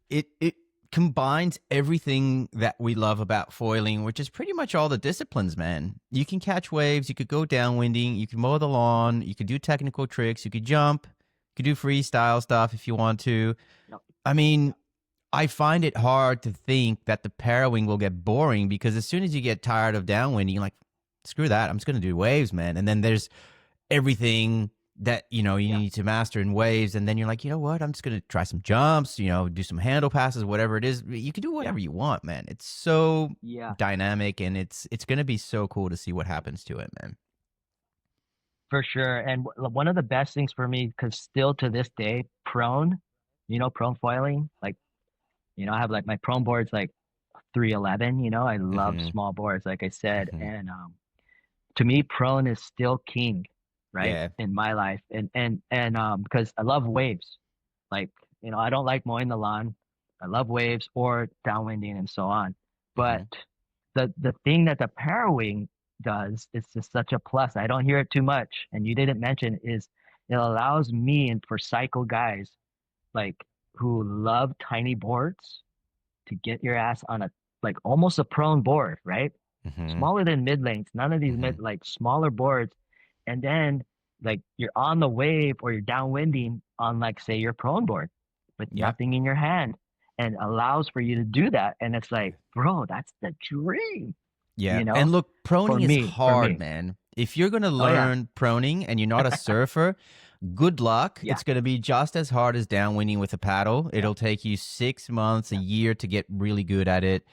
it combines everything that we love about foiling, which is pretty much all the disciplines, man. You can catch waves, you could go downwinding, you can mow the lawn, you could do technical tricks, you could jump, you could do freestyle stuff if you want to. Yep. I mean, I find it hard to think that the parawing will get boring because as soon as you get tired of downwinding, you're like, screw that, I'm just going to do waves, man. And then there's everything that you Yeah. need to master in waves, and then you're like, you know what, I'm just gonna try some jumps, do some handle passes, whatever it is. You can do Yeah. whatever you want, man. It's so Yeah. dynamic, and it's gonna be so cool to see what happens to it, man. For sure. And one of the best things for me, because still to this day, prone, you know, prone foiling, like, you know, I have like my prone board's like 311, you know, I love Mm-hmm. small boards, like I said. Mm-hmm. And to me, prone is still king, right? Yeah. In my life. And because I love waves. Like, you know, I don't like mowing the lawn. I love waves or downwinding and so on. Mm-hmm. But the thing that the Parawing does is just such a plus. I don't hear it too much, and you didn't mention is it allows me and for cycle guys like who love tiny boards to get your ass on a like almost a prone board, right? Mm-hmm. Smaller than mid lengths, none of these Mm-hmm. mid like smaller boards, and then like you're on the wave or you're downwinding on like say your prone board with Yep. nothing in your hand and allows for you to do that. And it's like, bro, that's the dream, Yeah. you know, And look, for proning is me, for hard, me. man. If you're gonna Oh yeah, learn proning and you're not a surfer, good luck. yeah, It's going to be just as hard as downwinding with a paddle. yeah, It'll take you 6 months, a yeah, year to get really good at it.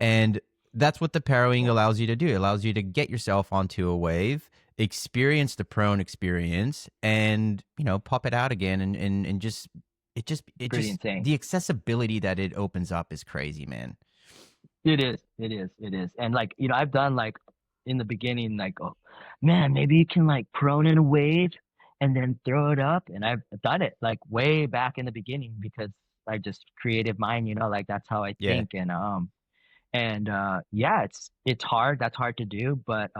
And that's what the parawing yeah. allows you to do. It allows you to get yourself onto a wave, experience the prone experience, and, pop it out again. And just, Pretty insane. the accessibility that it opens up is crazy, man. It is, it is, it is. And like, you know, I've done like in the beginning, like, oh man, maybe you can like prone in a wave and then throw it up. And I've done it like way back in the beginning because I just creative mind, you know, like that's how I Yeah. think. And yeah, it's hard. That's hard to do, but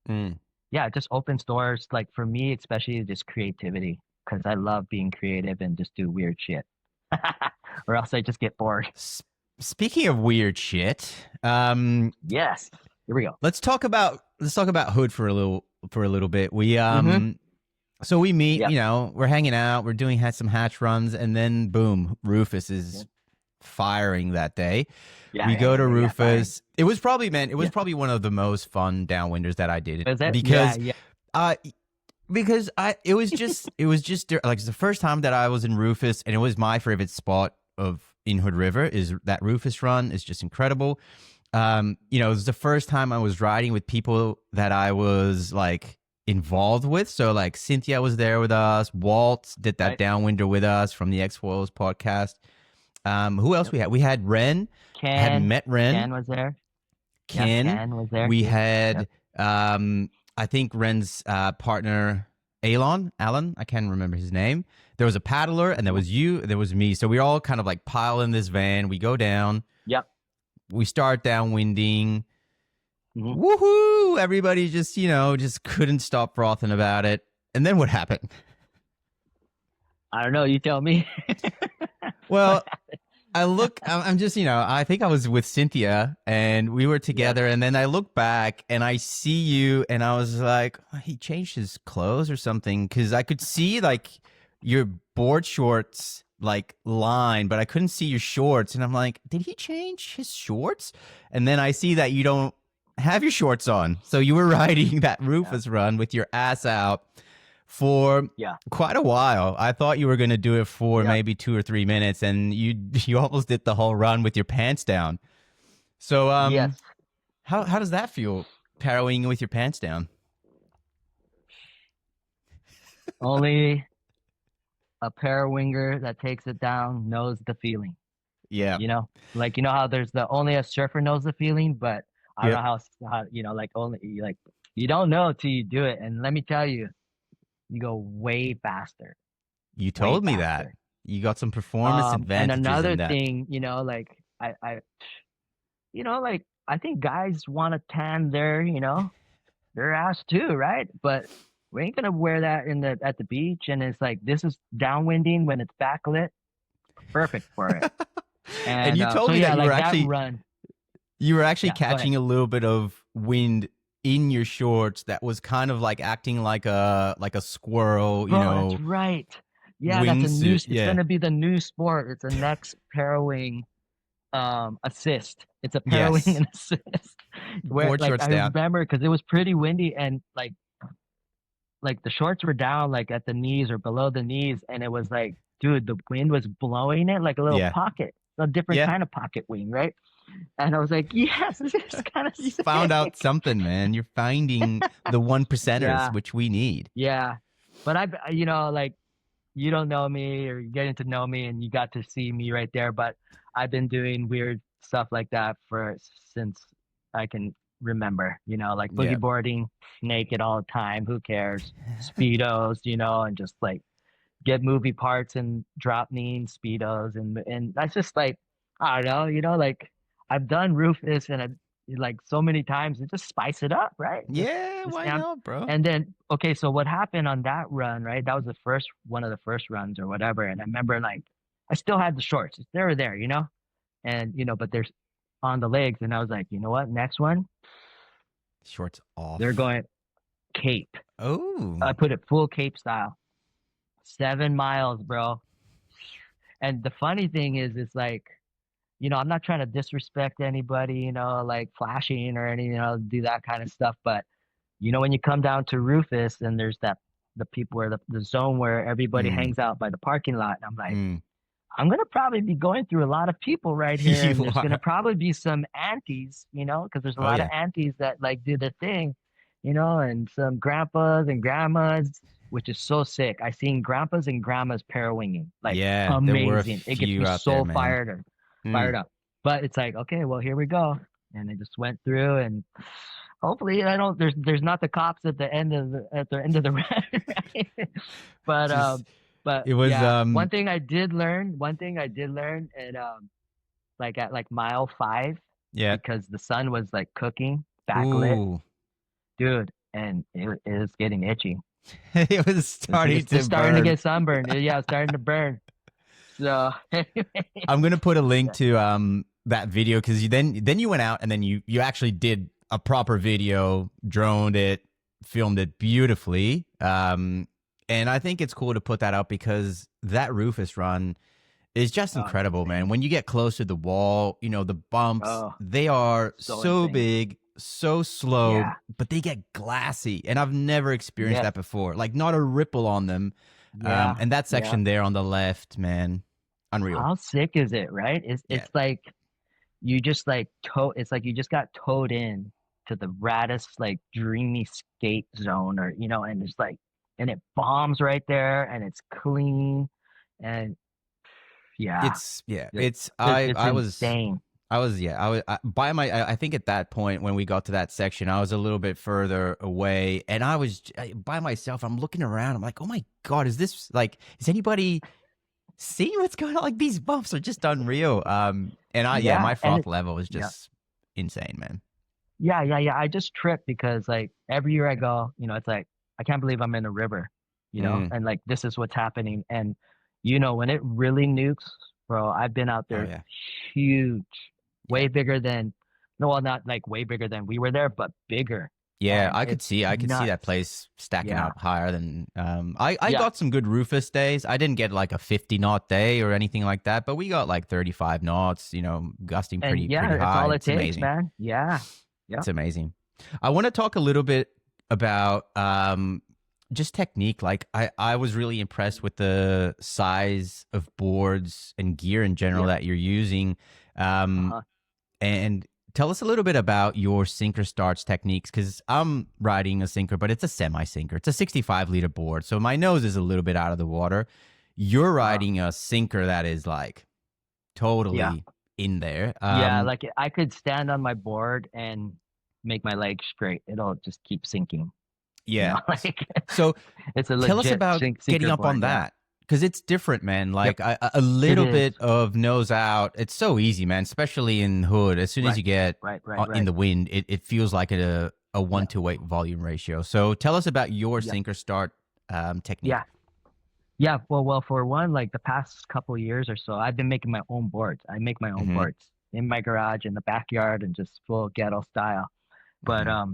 Mm. yeah, it just opens doors. Like for me, especially just creativity, because I love being creative and just do weird shit, or else I just get bored. Speaking of weird shit, Yes, here we go. let's talk about Hood for a little bit. We Mm-hmm. so we meet, Yep. we're hanging out, we're doing some hatch runs, and then boom, Rufus Yeah. is firing that day. Yeah, We yeah, go yeah, to yeah, yeah, fine. Rufus. It was probably, man, it was Yeah. probably one of the most fun downwinders that I did Is it? Yeah, because yeah. uh it was just like it's the first time that I was in Rufus, and it was my favorite spot in Hood River. Is that Rufus Run is just incredible. It was the first time I was riding with people that I was like involved with. So like Cynthia was there with us. Walt did that Right. downwinder with us from the X Foils podcast. Who else Yep. we had? We had Ren. Hadn't Ken. met Ren. Ken was there. Yeah, Ken. Ken was there. We Too. had Yep. I think Ren's partner Alan, I can't remember his name. There was a paddler, and there was you, and there was me. So we all kind of like pile in this van. We go down. Yep. We start downwinding. Hmm. Woohoo! Everybody just couldn't stop frothing about it. And then what happened? I don't know. You tell me. Well, I'm just, I think I was with Cynthia and we were together, and then I look back and I see you, and I was like, oh, he changed his clothes or something, because I could see like your board shorts like line, but I couldn't see your shorts, and I'm like, did he change his shorts? And then I see that you don't have your shorts on, so you were riding that Rufus run with your ass out. for Yeah. quite a while. I thought you were going to do it for Yeah. maybe 2 or 3 minutes, and you almost did the whole run with your pants down. So Yes. how does that feel, parawinging with your pants down? Only a parawinger that takes it down knows the feeling. Yeah. You know, like, you know how there's the only a surfer knows the feeling, but I don't Yep. know how you know, like, only like you don't know till you do it. And let me tell you, you go way faster, You way told me that. faster. You got some performance And advantages another in that. thing, you know, like you know, like I think guys want to tan their, you know, their ass too, right? But we ain't gonna wear that in the at the beach. And it's like this is downwinding when it's backlit, perfect for it. And And you told so me that yeah, like that run. you were actually Yeah, go ahead. catching a little bit of wind in your shorts that was kind of like acting like a squirrel, you Bro, that's know, right. Yeah, that's a new. wingsuit. It's Yeah. gonna be the new sport. It's a next parawing assist. It's a parawing Yes. and assist. Where Board like shorts I down. remember because it was pretty windy and like the shorts were down like at the knees or below the knees, and it was like, dude, the wind was blowing it like a little Yeah. pocket, a different Yeah. kind of pocket wing, right? And I was like, yes, this is kind of You found out sick. something, man. You're finding the one percenters, Yeah, which we need. yeah. But you know, like you don't know me or you're getting to know me and you got to see me right there. But I've been doing weird stuff like that for since I can remember, you know, like Yeah. boogie boarding naked all the time. Who cares? Speedos, you know, and just like get movie parts and drop knee and speedos and that's just like I don't know, you know, like I've done Rufus and I like so many times and just spice it up, right? Yeah, Just why amp. not, bro? And then okay, so what happened on that run, right? That was the first one of the first runs or whatever. And I remember like I still had the shorts. They were there, you know? And you know, but there's on the legs, and I was like, you know what? Next one, Shorts they're off. going cape. I Oh. put it full cape style. 7 miles, bro. And the funny thing is, it's like, you know, I'm not trying to disrespect anybody, you know, like flashing or any, you know, do that kind of stuff. But, you know, when you come down to Rufus and there's the people where the zone where everybody Mm, hangs out by the parking lot. And I'm like, mm. I'm going to probably be going through a lot of people right here. And You there's going to are. probably be some aunties, you know, because there's a Oh lot of yeah. aunties that like do the thing, you know, and some grandpas and grandmas, which is so sick. I seen grandpas and grandmas parawinging, like Yeah, there were a amazing. It gets few me out there, so man. fired Mm. up. But it's like, okay, well, here we go. And I just went through and hopefully I don't there's not the cops at the end of the run, right? But Just but it was yeah, one thing I did learn and like at like mile 5 yeah. because the sun was like cooking, backlit, Ooh. dude, and it was getting itchy. It was starting It's to starting to burn. get sunburned. Yeah, it's starting to burn. So anyway, I'm gonna put a link yeah. to that video because then you went out and then you actually did a proper video, droned it, filmed it beautifully. And I think it's cool to put that out because that Rufus run is just Oh, it's incredible, man. insane. When you get close to the wall, you know, the bumps, Oh, they are so so insane. big, so slow, Yeah. but they get glassy. And I've never experienced Yes. that before. Like not a ripple on them. Yeah. And that Yeah. section there on the left, man, unreal. How sick is it, right? Yeah. It's like you just like it's like you just got towed in to the raddest like dreamy skate zone or you know and it's like and it bombs right there and it's clean and yeah it, It's it's insane. by my I think at that point when we got to that section I was a little bit further away and I was by myself. I'm looking around. I'm like, oh my god, is anybody seeing what's going on? Like these bumps are just unreal. And Yeah my and froth level is yeah just insane, man. yeah I just trip because like every year I go you know it's like I can't believe I'm in a river you know Mm. and like this is what's happening and you know when it really nukes, bro, I've been out Oh there yeah, huge, yeah. way bigger than no, well, not like way bigger than we were there, but bigger. Yeah, And it's I could see that nuts. place stacking Yeah. up higher than I Yeah. got some good Rufus days. I didn't get like a 50 knot day or anything like that, but we got like 35 knots, you know, gusting And yeah, pretty it's high. all it It's takes, amazing. man. Yeah. Yeah. It's amazing. I want to talk a little bit about just technique. Like I was really impressed with the size of boards and gear in general Yep. that you're using. Um, Uh-huh. and tell us a little bit about your sinker starts techniques, because I'm riding a sinker, but it's a semi sinker. It's a 65-liter board, so my nose is a little bit out of the water. You're Uh-huh. riding a sinker that is like Yeah. totally in there. Yeah, like I could stand on my board and make my legs straight. It'll just keep sinking, you Yeah. know, like So it's a tell us legit about getting sinker up on board. Yeah. that, because it's different, man. Yep. Like a It little is. bit of nose out. It's so easy, man, especially in hood. As soon as Right. you get Right. Right. in Right. the wind, it feels like a Yeah. 1 to 8 volume ratio. So tell us about your Yeah. sinker start technique. Yeah. Yeah. Well, for one, like the past couple years or so, I've been making my own boards. I make my own Mm-hmm. boards in my garage, in the backyard, and just full ghetto style. But Mm-hmm.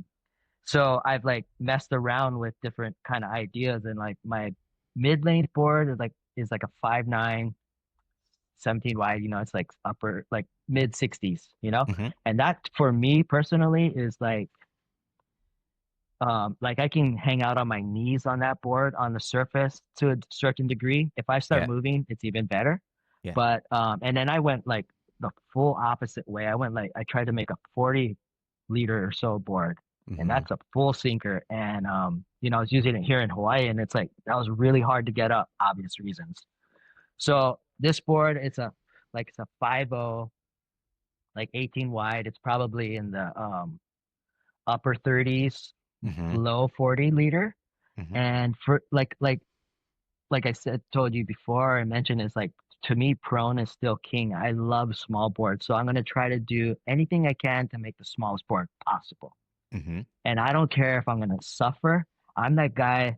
so I've like messed around with different kind of ideas, and like my mid-length board is like a 5'9", 17 wide, it's like upper like mid 60s, Mm-hmm. and that for me personally is like I can hang out on my knees on that board on the surface to a certain degree. If I start Yeah. moving, it's even better. Yeah. But and then I went like the full opposite way. I went like I tried to make a 40-liter or so board, and Mm-hmm. that's a full sinker. And I was using it here in Hawaii, and it's like that was really hard to get up, obvious reasons. So this board, it's a 5.0, like 18 wide. It's probably in the upper 30s, Mm-hmm. low 40-liter. Mm-hmm. And for like I said, told you before, I mentioned it's like to me, prone is still king. I love small boards, so I'm gonna try to do anything I can to make the smallest board possible. Mm-hmm. And I don't care if I'm gonna suffer. I'm that guy,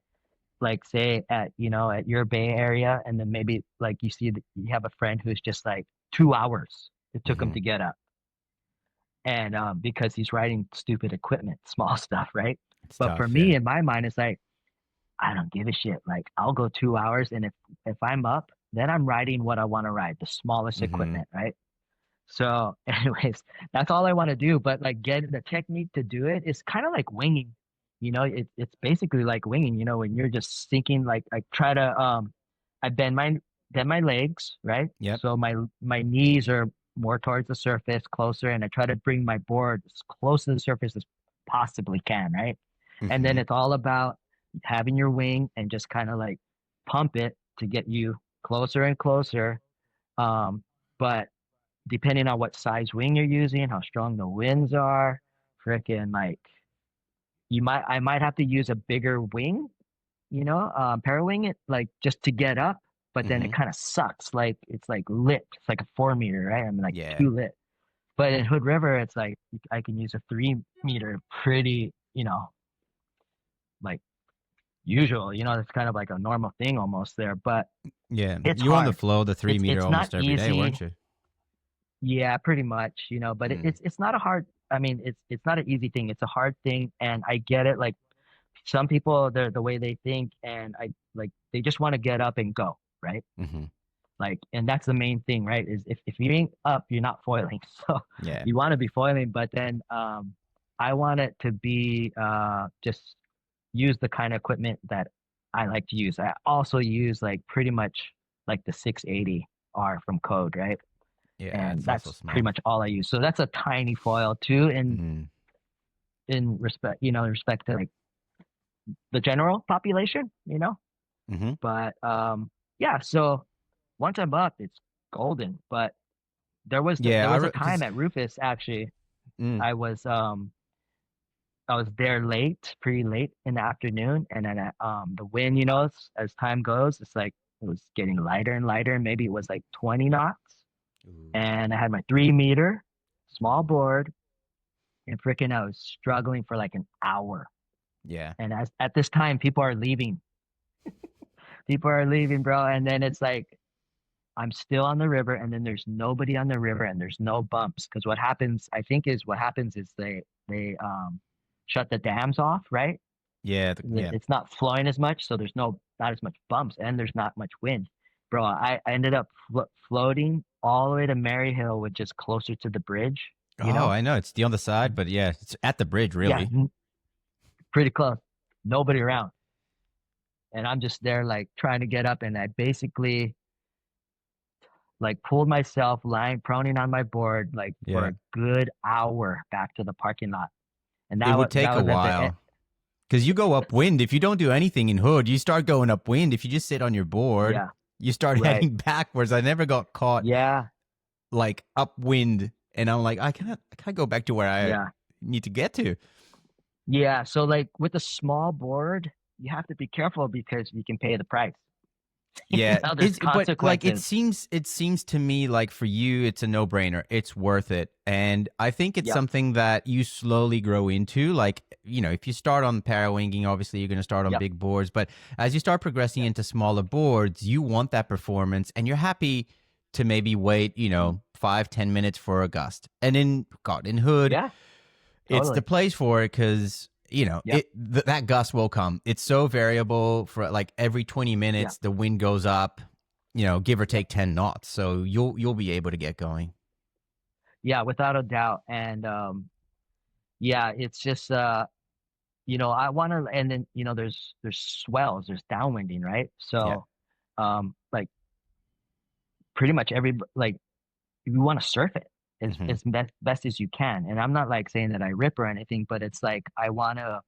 like say at your Bay Area, and then maybe like you have a friend who's just like 2 hours it took him Mm-hmm. to get up, and because he's riding stupid equipment, small stuff, right? It's But for tough. Yeah. me, in my mind, it's like I don't give a shit. Like I'll go 2 hours, and if I'm up, then I'm riding what I want to ride, the smallest Mm-hmm. equipment, right? So, anyways, that's all I want to do. But like getting the technique to do it is kind of like winging. It's basically like winging. When you're just sinking. Like I try to I bend my legs, right? Yep. So my knees are more towards the surface, closer, and I try to bring my board as close to the surface as possibly can, right? And then Mm-hmm. it's all about having your wing and just kind of like pump it to get you closer and closer. But depending on what size wing you're using, how strong the winds are, freaking like I might have to use a bigger wing, parawing it like just to get up, but then Mm-hmm. it kind of sucks. Like it's like lit. It's like a 4 meter, right? I'm like Yeah. too lit. But in Hood River, it's like I can use a 3 meter pretty, like usual. It's kind of like a normal thing almost there, but Yeah. it's You were on the hard. flow, the three meter It's not almost every day, easy. weren't you? Yeah, pretty much, but Mm. it's not a hard. I mean, it's not an easy thing. It's a hard thing, and I get it. Like some people, they're the way they think, and I like they just want to get up and go, right? Mm-hmm. Like, and that's the main thing, right? Is if you ain't up, you're not foiling. So Yeah. you want to be foiling, but then I want it to be just use the kind of equipment that I like to use. I also use like pretty much like the 680R from Code, right? Yeah. And It's also that's pretty small. much all I use. So that's a tiny foil too, Mm-hmm. in respect to like the general population. Mm-hmm. But yeah, so once I'm up, it's golden. But there Yeah. was a time Because at Rufus actually. mm, I was um I was there late, pretty late in the afternoon, and then the wind, as time goes, it's like it was getting lighter and lighter. Maybe it was like 20 knots, ooh, and I had my 3 meter small board, and freaking I was struggling for like an hour. yeah. And as at this time, people are leaving. People are leaving, bro. And then it's like I'm still on the river, and then there's nobody on the river, and there's no bumps. Because what happens is they shut the dams off, right? Yeah. Yeah. It's not flowing as much, so there's not as much bumps, and there's not much wind. Bro, I ended up floating all the way to Maryhill, which is closer to the bridge, you Oh, know? I know. It's the on the side, but yeah, it's at the bridge, Yeah, really. pretty close. Nobody around. and I'm just there like trying to get up, and I basically like pulled myself lying proning on my board like for Yeah. a good hour back to the parking lot. And It would that take a was at the while because you go upwind. If you don't do anything in hood, you start going upwind. If you just sit on your board, yeah, you start right. heading backwards. I never got caught Yeah, like upwind, and I'm like, I can't go back to where I yeah. need to get to. Yeah, so like with a small board, you have to be careful because you can pay the price. Yeah, There's it's but like consequences. it seems to me like for you it's a no-brainer. It's worth it. And I think it's Yep, something that you slowly grow into. Like, if you start on parawinging, obviously you're going to start on yep, big boards, but as you start progressing yep. into smaller boards, you want that performance and you're happy to maybe wait, Mhm. 5-10 minutes for a gust. And in hood, Yeah, it's the totally. place for it because Yep, that gust will come. It's so variable. For like every 20 yeah, minutes the wind goes up, give or yep. take 10 knots, so you'll be able to get going. Yeah, without a doubt. And yeah, it's just I want to, and then there's swells, there's downwinding, right? Yeah. So like pretty much every like you want to surf it Hmm. as best as you can. And I'm not like saying that I rip or anything, but it's like I want to,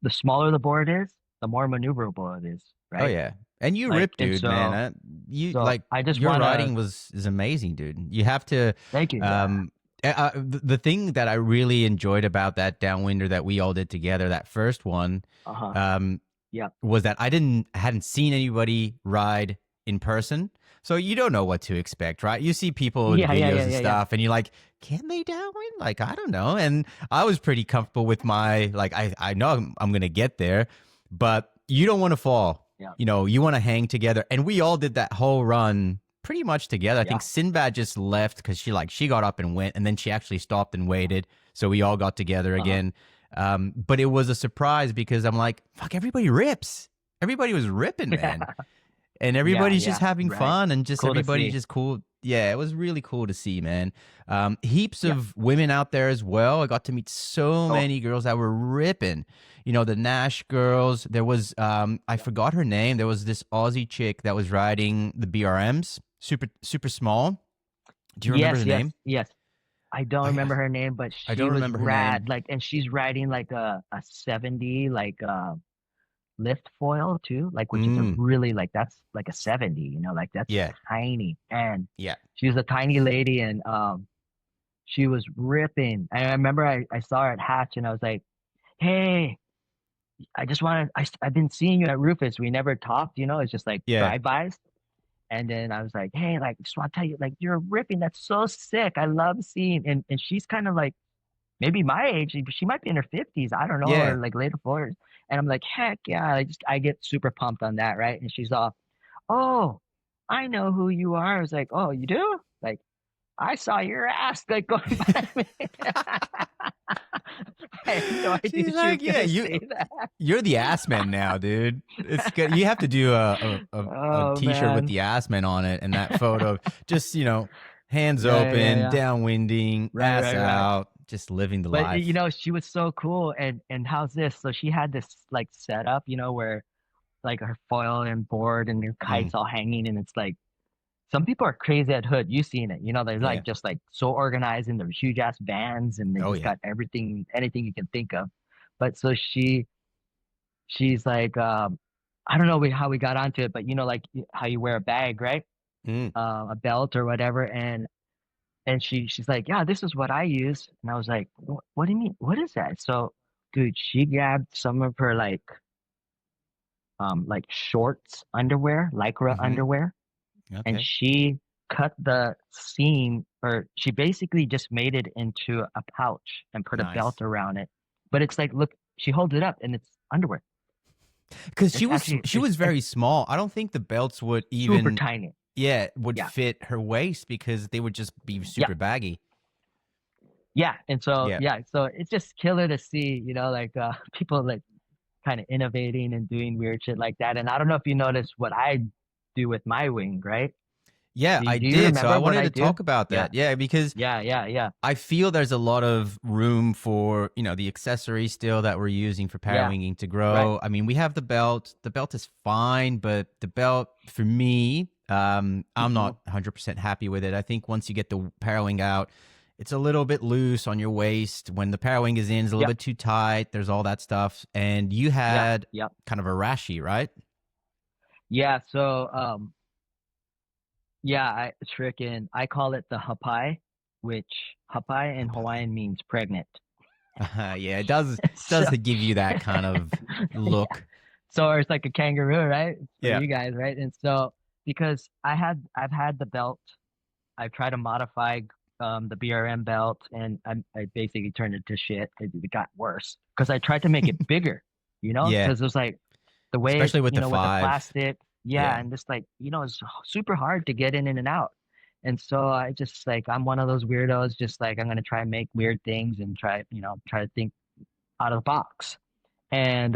the smaller the board is, the more maneuverable it is, Oh right? yeah, and you Like, rip, and dude, man. You so like I just your want to riding is amazing, dude. You have to thank you. Yeah. um the thing that I really enjoyed about that downwinder that we all did together, that first one, Uh-huh. um Yeah. was that hadn't seen anybody ride in person. So you don't know what to expect, right? You see people in Yeah. Yeah. videos Yeah. and Yeah. Yeah. stuff and you're like, can they downwind? Like, I don't know. And I was pretty comfortable with my, like, I know I'm going to get there, but you don't want to fall. Yeah. You want to hang together. And we all did that whole run pretty much together. I think Yeah. Sinbad just left because she got up and went, and then she actually stopped and waited. So we all got together Uh-huh. again. But it was a surprise because I'm like, fuck, everybody rips. Everybody was ripping, man. Yeah. And Yeah. everybody's just Yeah. having Right. fun and It's just cool to everybody see. just cool. Yeah, it was really cool to see, man. Heaps Yeah. of women out there as well. I got to meet so Oh, many girls that were ripping. The Nash girls. There was I yeah. forgot her name. There was this Aussie chick that was riding the BRMs, super super small. Do you remember Yes. the Yes. name? Yes. I don't I remember her name, but I she don't was remember her rad. name. Like, and she's riding like a 70, like lift foil too, like which is a Mm, really like that's like a 70, like that's yeah, tiny. And yeah. she was a tiny lady, and she was ripping. And I remember I saw her at Hatch, and I was like, hey, I just wanted I've been seeing you at Rufus. We never talked, it's just like Yeah. drive-bys. And then I was like, hey, like just want to tell you, like you're ripping. That's so sick. I love seeing. And she's kind of like maybe my age. She might be in her 50s. I don't know, or Yeah. like later 40s. And I'm like, heck yeah. I get super pumped on that, right? And she's all, oh, I know who you are. I was like, oh, you do? Like, I saw your ass like going by me. I had no idea She's she was like, yeah, gonna say that. you're the ass man now, dude. It's good. You have to do a Oh t-shirt with man. the ass man on it and that photo. Just, hands Yeah, yeah, open, yeah. downwinding, Right, ass right, right. out, just living the But life. she was so cool. And how's this? So she had this like setup, where like her foil and board and her Mm, kites all hanging, and it's like some people are crazy at hood. You've seen it, they're yeah. like just like so organized in their huge ass vans, and they Oh just yeah. got everything, anything you can think of. But so she's like, I don't know how we got onto it, but like how you wear a bag, right? Mm, A belt or whatever, and she's like, yeah, this is what I use. And I was like, what do you mean? What is that? So, dude, she grabbed some of her like shorts underwear, lycra mm-hmm. underwear, and Okay. she cut the seam, or she basically just made it into a pouch and put a Nice. belt around it. But it's like, look, she holds it up and it's underwear. Because It's actually she was it's very small. I don't think the belts would super even, tiny. yeah, would Yeah. fit her waist because they would just be Yeah. super baggy. Yeah. And so, Yeah. yeah, so it's just killer to see, like people like kind of innovating and doing weird shit like that. And I don't know if you notice what I do with my wing, right? Yeah, I Do you did. So I remember what wanted I to do? talk about Yeah, that. Yeah, because yeah, I feel there's a lot of room for, the accessories still that we're using for yeah. parawinging to Right. grow. I mean, we have the belt. The belt is fine, but the belt for me, I'm Hmm. not 100% happy with it. I think once you get the parawing out, it's a little bit loose on your waist. When the parawing is in, it's a little Yep. bit too tight. There's all that stuff. And you Yeah. had Yep. kind of a rashi, right? Yeah. So, yeah, I call it the hapai, which hapai in Hawaiian means pregnant. Yeah, it does So, give you that kind of yeah. look. So it's like a kangaroo, right? For Yeah. you guys, right? And so because I've had the belt, I've tried to modify the BRM belt, and I basically turned it to shit. It got worse because I tried to make it bigger, Yeah. because it was like the way, Especially with the with the 5. plastic, yeah, Yeah. and just like, it's super hard to get in and out. And so I just like, I'm one of those weirdos, just like I'm gonna try and make weird things and try to think out of the box. And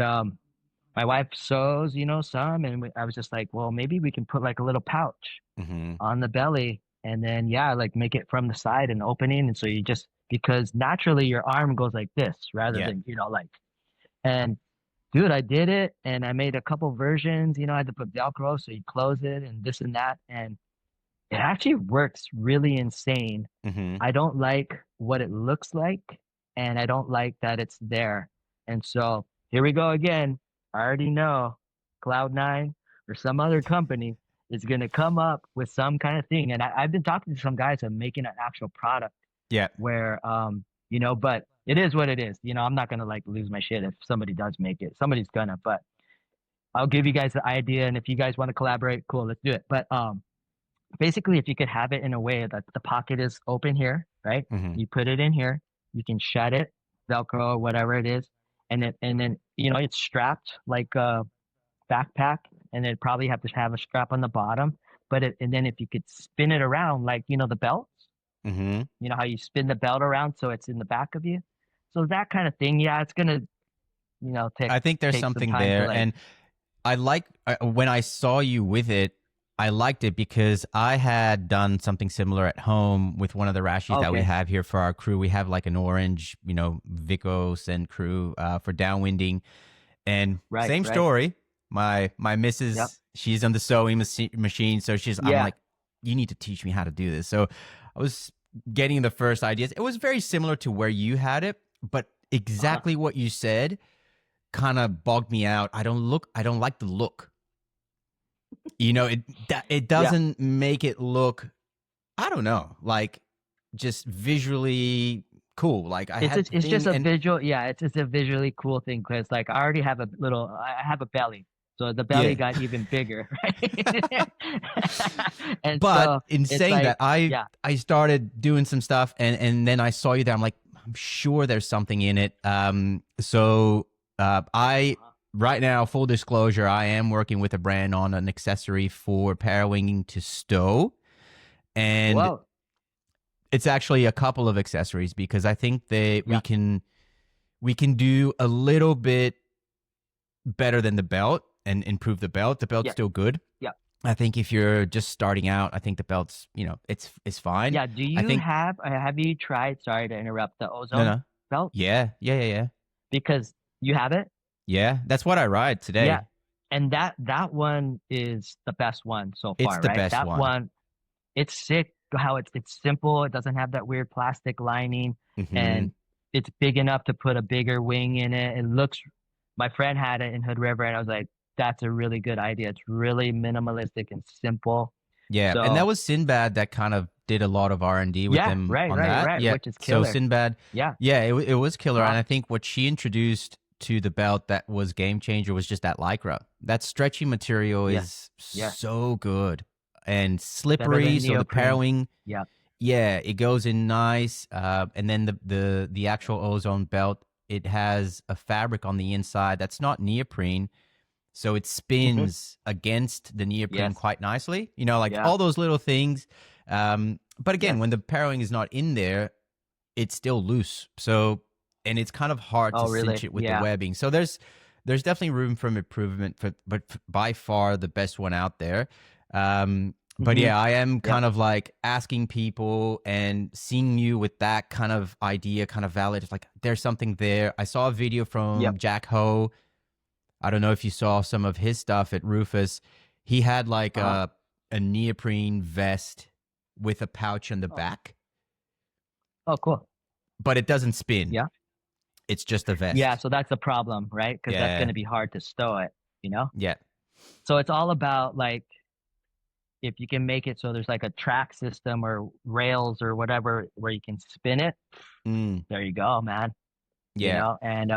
my wife sews, some, and I was just like, well, maybe we can put like a little pouch Hmm. on the belly, and then yeah, like make it from the side and opening, and so you just, because naturally your arm goes like this rather Yeah. than, like, and dude, I did it, and I made a couple versions. I had to put Velcro so you close it and this and that, and it actually works really insane. Hmm. I don't like what it looks like, and I don't like that it's there. And so here we go again. I already know Cloud9 or some other company is going to come up with some kind of thing. And I've been talking to some guys who are making an actual product Yeah. where, but it is what it is. I'm not going to like lose my shit if somebody does make it. Somebody's gonna, but I'll give you guys the idea. And if you guys want to collaborate, cool, let's do it. But, basically, if you could have it in a way that the pocket is open here, right? Hmm. You put it in here, you can shut it, Velcro or whatever it is, and then it's strapped like a backpack, and it probably have to have a strap on the bottom. And then if you could spin it around like the belts, Hmm. how you spin the belt around so it's in the back of you, so that kind of thing. Yeah, it's gonna take I think there's take some something time to there. like. And I like when I saw you with it, I liked it because I had done something similar at home with one of the rashis that we Okay, have here for our crew. We have like an orange, Vicos and crew for downwinding. And right, same right, story. My yep, missus, she's on the sewing machine, so I'm yeah, like, you need to teach me how to do this. So I was getting the first ideas. It was very similar to where you had it, but uh-huh. exactly what you said kind of bogged me out. I don't like the look. It Yeah. doesn't make it look, I don't know, like just visually cool. Like I had the It's just thing a and visual, yeah, it's just a visually cool thing because like I already have I have a belly, so the belly yeah. got even bigger, right? And But so in it's saying that, like, I yeah, I started doing some stuff, and then I saw you there. I'm like, I'm sure there's something in it. So I uh-huh. right now, full disclosure, I am working with a brand on an accessory for parawinging to stow, and Whoa, it's actually a couple of accessories because I think that yeah, we can do a little bit better than the belt and improve the belt. The belt's yeah, still good. yeah, I think if you're just starting out, I think the belt's, it's fine. yeah. Do I you think have you tried? Sorry to interrupt, the no, ozone no. belt, Yeah, yeah, yeah, yeah. because you have it. Yeah, that's what I ride Yeah, today. and that one is the best one so It's far, the right? best That one. one, it's sick how it's simple. It doesn't have that weird plastic lining, Mhm. and it's big enough to put a bigger wing in it. It looks. My friend had it in Hood River, and I was like, "That's a really good idea. It's really minimalistic and simple." Yeah, and that So was Sinbad that kind of did a lot of R&D with yeah, them right, on right, that. right, Yeah. which is So killer. Sinbad, Yeah, yeah, it was killer, and uh, I think what she introduced to the belt that was game changer was just that lycra. That stretchy material yeah, is yeah. so good and Better slippery, than so the neoprene. parawing, Yeah. yeah, it goes in nice. And then the actual ozone belt, it has a fabric on the inside that's not neoprene, so it Hmm. spins against the neoprene Yes. quite nicely. Like Yeah. all those little things. But again, when Yes. the parawing is not in there, it's still loose. So, and it's kind of hard to Oh, cinch really? it with the Yeah. webbing. So there's definitely room for improvement, but by far the best one out there. But Mm-hmm. yeah, I am Yep. kind of like asking people and seeing you with that kind of idea, kind of valid. It's like there's something there. I saw a video Yep. from Jack Ho. I don't know if you saw some of his stuff at Rufus. He had like Uh-huh. a neoprene vest with a pouch on the Oh. back, Oh, cool. but it doesn't spin. Yeah. It's just a Yeah. vest. So that's the problem, right? Because that's going Yeah. to be hard to stow it, you know? Yeah. So it's all about like, if you can make it so there's like a track system or rails or whatever where you can spin it, Mm, there you go, man. You yeah. know, and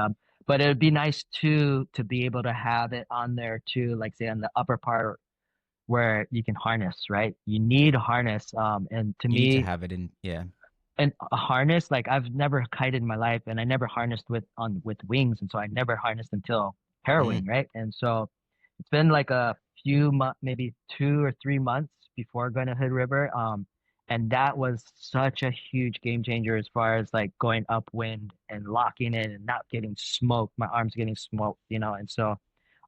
but it would be nice to be able to have it on there too, like say on the upper part where you can harness, right? You need a harness. And to You need to me, have it in. Yeah. and a harness, like I've never kited in my life and I never harnessed with wings. And so I never harnessed until Mm, Parawing, right? And so it's been like a few months, maybe 2 or 3 months before going to Hood River. And that was such a huge game changer as far as like going upwind and locking in and not getting smoked, my arms getting smoked, you know. And so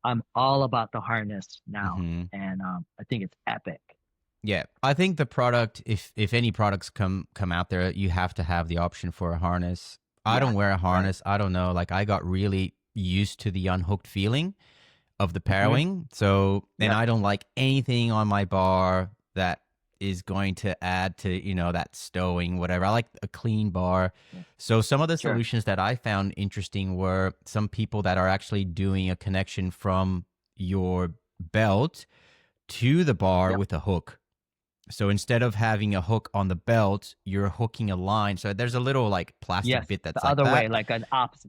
I'm all about the harness now. hmm And I think it's epic. Yeah, I think the product, if any products come out there, you have to have the option for a harness. I Yeah, don't wear a right. harness. I don't know. Like I got really used to the unhooked feeling of the Hmm. Parawing. So, and Yep. I don't like anything on my bar that is going to add to, that stowing, whatever. I like a clean bar. Yeah. So some of the Sure. solutions that I found interesting were some people that are actually doing a connection from your belt to the bar Yep. with a hook. So instead of having a hook on the belt, you're hooking a line. So there's a little like plastic Yes, bit that's the like other way, that. like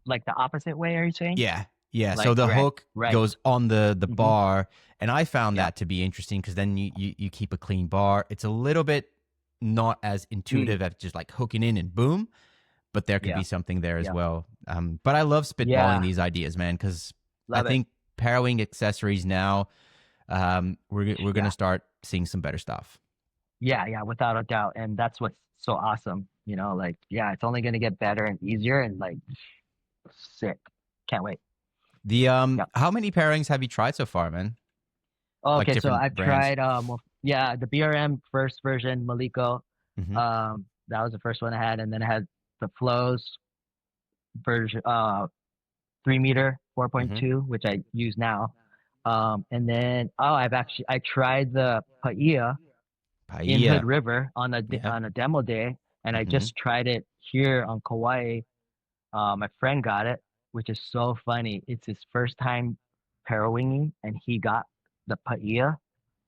like the opposite way. Are you saying? Yeah. Yeah. So Like the right, hook right. goes on the Hmm. bar. And I found Yep. that to be interesting because then you keep a clean bar. It's a little bit not as Mm, intuitive as just like hooking in and boom, but there could yeah. be something there as Yeah. well. But I love spitballing Yeah. these ideas, man, because I Love it. think Parawing accessories now, we're going to Yeah. start seeing some better stuff. Yeah. Yeah. Without a doubt. And that's what's so awesome. You know, like, yeah, it's only going to get better and easier and like sick. Can't wait. The Yep. how many pairings have you tried so far, man? Like Okay. So different I've brands. tried, well, yeah, the BRM first version, Maliko. Mm-hmm. That was the first one I had. And then I had the Flows version, 3 meter, Mm-hmm. 4.2, which I use now. And then, I tried the Paia in Hood Paella. River Yeah. on a demo day, and I Mm-hmm. just tried it here on Kauai. My friend got it, which is so funny. It's his first time parawinging, and he got the paella,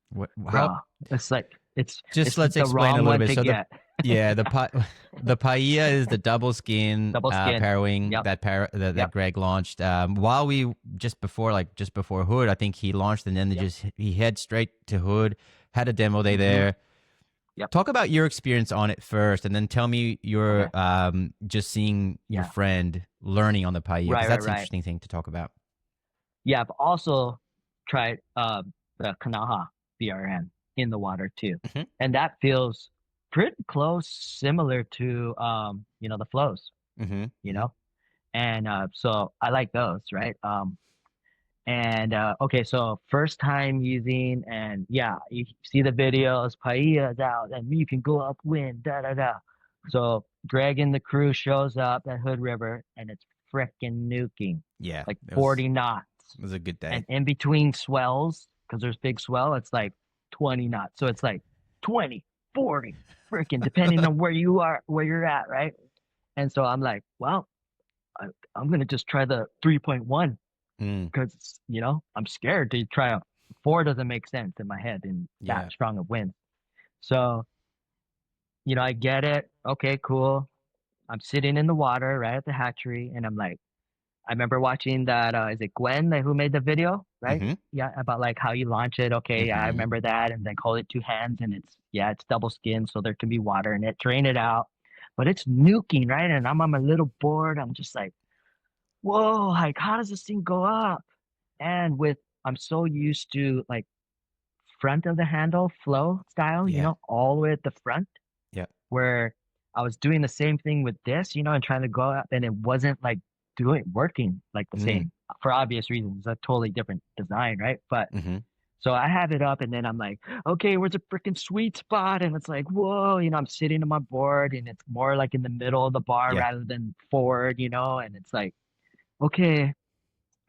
What? How? bro. It's like Just it's let's the explain a wrong little one bit. to So get. the paella is the double skin Double skin. pairwing Yep. that Yep. Greg launched. While we just before Hood, I think he launched, and then Yep. he head straight to Hood, had a demo day Hmm. there. Yep. Talk about your experience on it first, and then tell me your Okay. just seeing your Yeah. friend learning on the paella because Right. Right. that's an Right. interesting thing to talk about. Yeah. I've also tried the Kanaha BRM in the water too, Mhm. and that feels pretty close, similar to the flows. Mhm. You Mhm. know, and so I like those, right? And okay, so first time using, and yeah, you see the videos, Pailla's out, and you can go upwind, da da da. So Greg and the crew shows up at Hood River, and it's frickin' nuking, Yeah, like it was 40 knots, it was a good and day. in between swells, because there's big swell, it's like 20 knots. So it's like 20, 40, frickin' depending on where you're at, right? And so I'm like, well, I, I'm gonna just try the 3.1 Mm, because I'm scared to try a four. Doesn't make sense in my head in that yeah. strong of wind. So I get it. Okay, cool. I'm sitting in the water right at the hatchery, and I'm like, I remember watching that. Is it Gwen who made the video, right? Mhm. Yeah, about like how you launch it. Okay, yeah, I Mhm. remember that, and then hold it two hands, and it's double skin, so there can be water in it. Drain it out, but it's nuking, right? And I'm on my little board. I'm just like, whoa, like how does this thing go up? And I'm so used to like front of the handle flow style, Yeah. all the way at the front, Yeah. where I was doing the same thing with this, and trying to go up, and it wasn't like working like the Mm. same for obvious reasons. It's a totally different design, right? But Mhm. So I have it up and then I'm like, okay, where's a freaking sweet spot? And it's like, whoa, I'm sitting on my board and it's more like in the middle of the bar Yeah. rather than forward, and it's like, okay,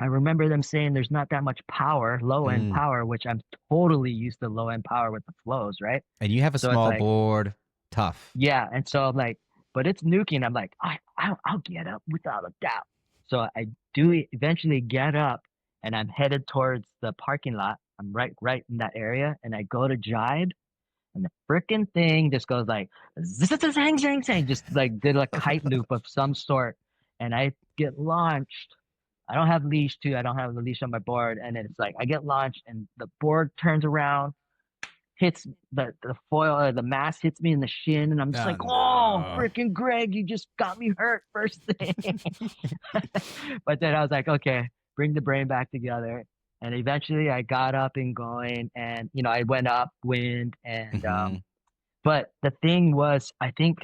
I remember them saying there's not that much power, low end Mm. power, which I'm totally used to low end power with the flows, right? And you have a So it's small like, board. Tough. yeah. And so I'm like, but it's nuking. I'm like, I'll get up without a doubt. So I do eventually get up and I'm headed towards the parking lot. I'm right in that area. And I go to jibe and the freaking thing just goes like, zang, zang, zang, just like did a kite loop of some sort. And I get launched. I don't have leash too. I don't have the leash on my board. And it's like, I get launched and the board turns around, hits the foil or the mast hits me in the shin, and I'm just Oh like, oh, no. freaking Greg, you just got me hurt first thing. But then I was like, okay, bring the brain back together. And eventually I got up and going, and I went upwind, and Hmm. but the thing was, I think,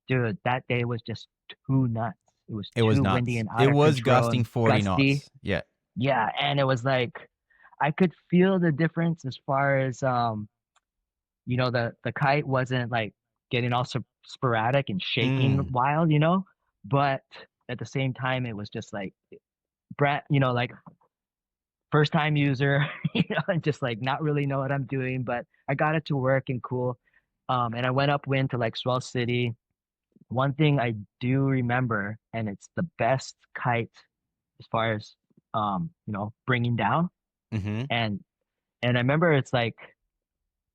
dude, that day was just too nuts. It was It was too windy nuts. and It out of was control gusting and 40 gusty. knots. Yeah. Yeah, and it was like I could feel the difference as far as the kite wasn't like getting all sporadic and shaking Mm. wild, but at the same time it was just like Brett, like first time user, and just like not really know what I'm doing, but I got it to work and cool. And I went upwind to like Swell City. One thing I do remember, and it's the best kite as far as bringing down, Hmm. and I remember it's like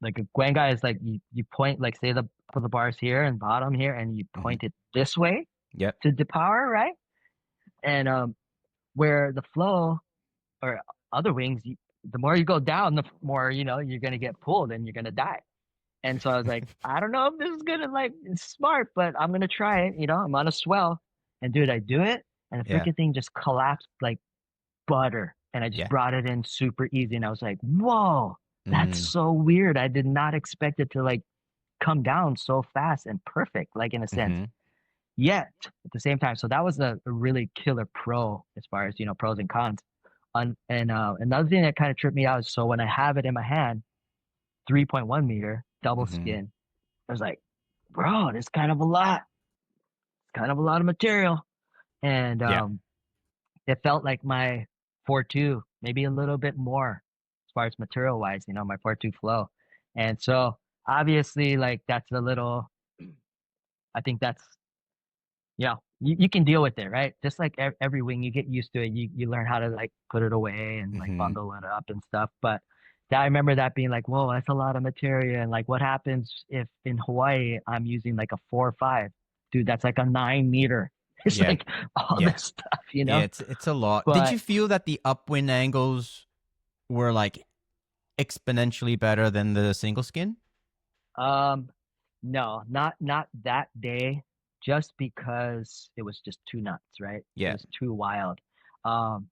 a guanga is like you point like say the top of the bars here and bottom here and you Hmm. point it this way Yep. to the power, right? And where the flow or other wings, the more you go down, the more you're gonna get pulled and you're gonna die. And so I was like, I don't know if this is gonna like it's smart, but I'm gonna try it. I'm on a swell, and dude, I do it, and the Yeah. freaking thing just collapsed like butter, and I just Yeah. brought it in super easy, and I was like, whoa, that's Mm. so weird. I did not expect it to like come down so fast and perfect, like in a sense. Hmm. Yet at the same time, so that was a really killer pro as far as pros and cons. And another thing that kind of tripped me out is so when I have it in my hand, 3.1 meter double Hmm. skin, I was like, bro, it's kind of a lot. It's kind of a lot of material. And Yeah. it felt like my 4.2, maybe a little bit more as far as material wise, my 4.2 flow. And so obviously like that's a little I think that's you can deal with it, right? Just like every wing, you get used to it. You learn how to like put it away and like Hmm. bundle it up and stuff. But that I remember that being like, whoa, that's a lot of material. And like, what happens if in Hawaii I'm using like a 4 or 5? Dude, that's like a 9 meter. It's Yeah. like all Yeah. this stuff, Yeah. It's a lot. Did But you feel that the upwind angles were like exponentially better than the single skin? um, no, not that day. Just because it was just too nuts, right? It Yeah. was too wild. Um,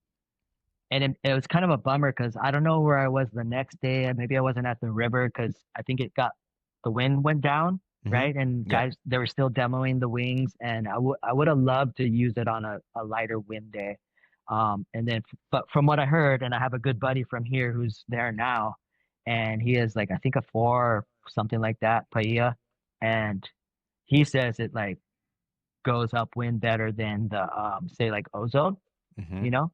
and it was kind of a bummer because I don't know where I was the next day. Maybe I wasn't at the river because I think the wind went down, Hmm. right? And Yeah. guys, they were still demoing the wings, and I would have loved to use it on a lighter wind day. And then, but from what I heard, and I have a good buddy from here who's there now, and he is like I think a 4 or something like that, paia, and he says it like goes upwind better than the say like ozone, Hmm. you know,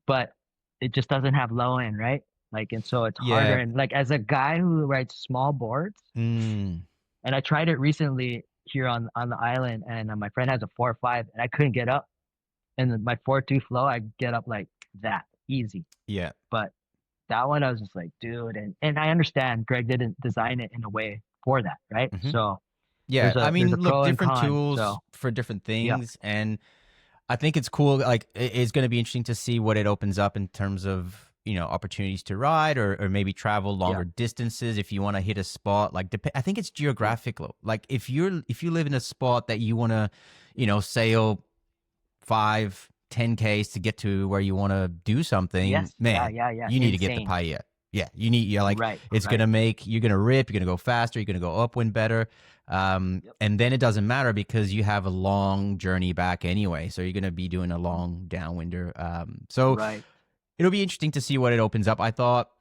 but it just doesn't have low end, right? Like, and so it's harder. Yeah. And like, as a guy who rides small boards, Mm. and I tried it recently here on the island, and my friend has a 4 or 5, and I couldn't get up. And then my 4.2 flow, I get up like that easy. Yeah. But that one, I was just like, dude, and I understand Greg didn't design it in a way for that, right? Hmm. So Yeah. there's I a mean, look, pro and different con. tools So for different yeah, things. And I think it's cool. Like, it's going to be interesting to see what it opens up in terms of, opportunities to ride or maybe travel yeah, longer distances if you want to hit a spot. Like, I think it's yeah, geographical. Like, if you live in a spot that you want to, sail 5, 10 Ks to get to where you want to do something, yes, yeah, man, yeah, yeah, you need to get the insane, paella. Yeah, you're like, right, it's right, gonna make you're gonna rip, you're gonna go faster, you're gonna go upwind better, yep, and then it doesn't matter because you have a long journey back anyway, so you're gonna be doing a long downwinder. So right, it'll be interesting to see what it opens up. I thought,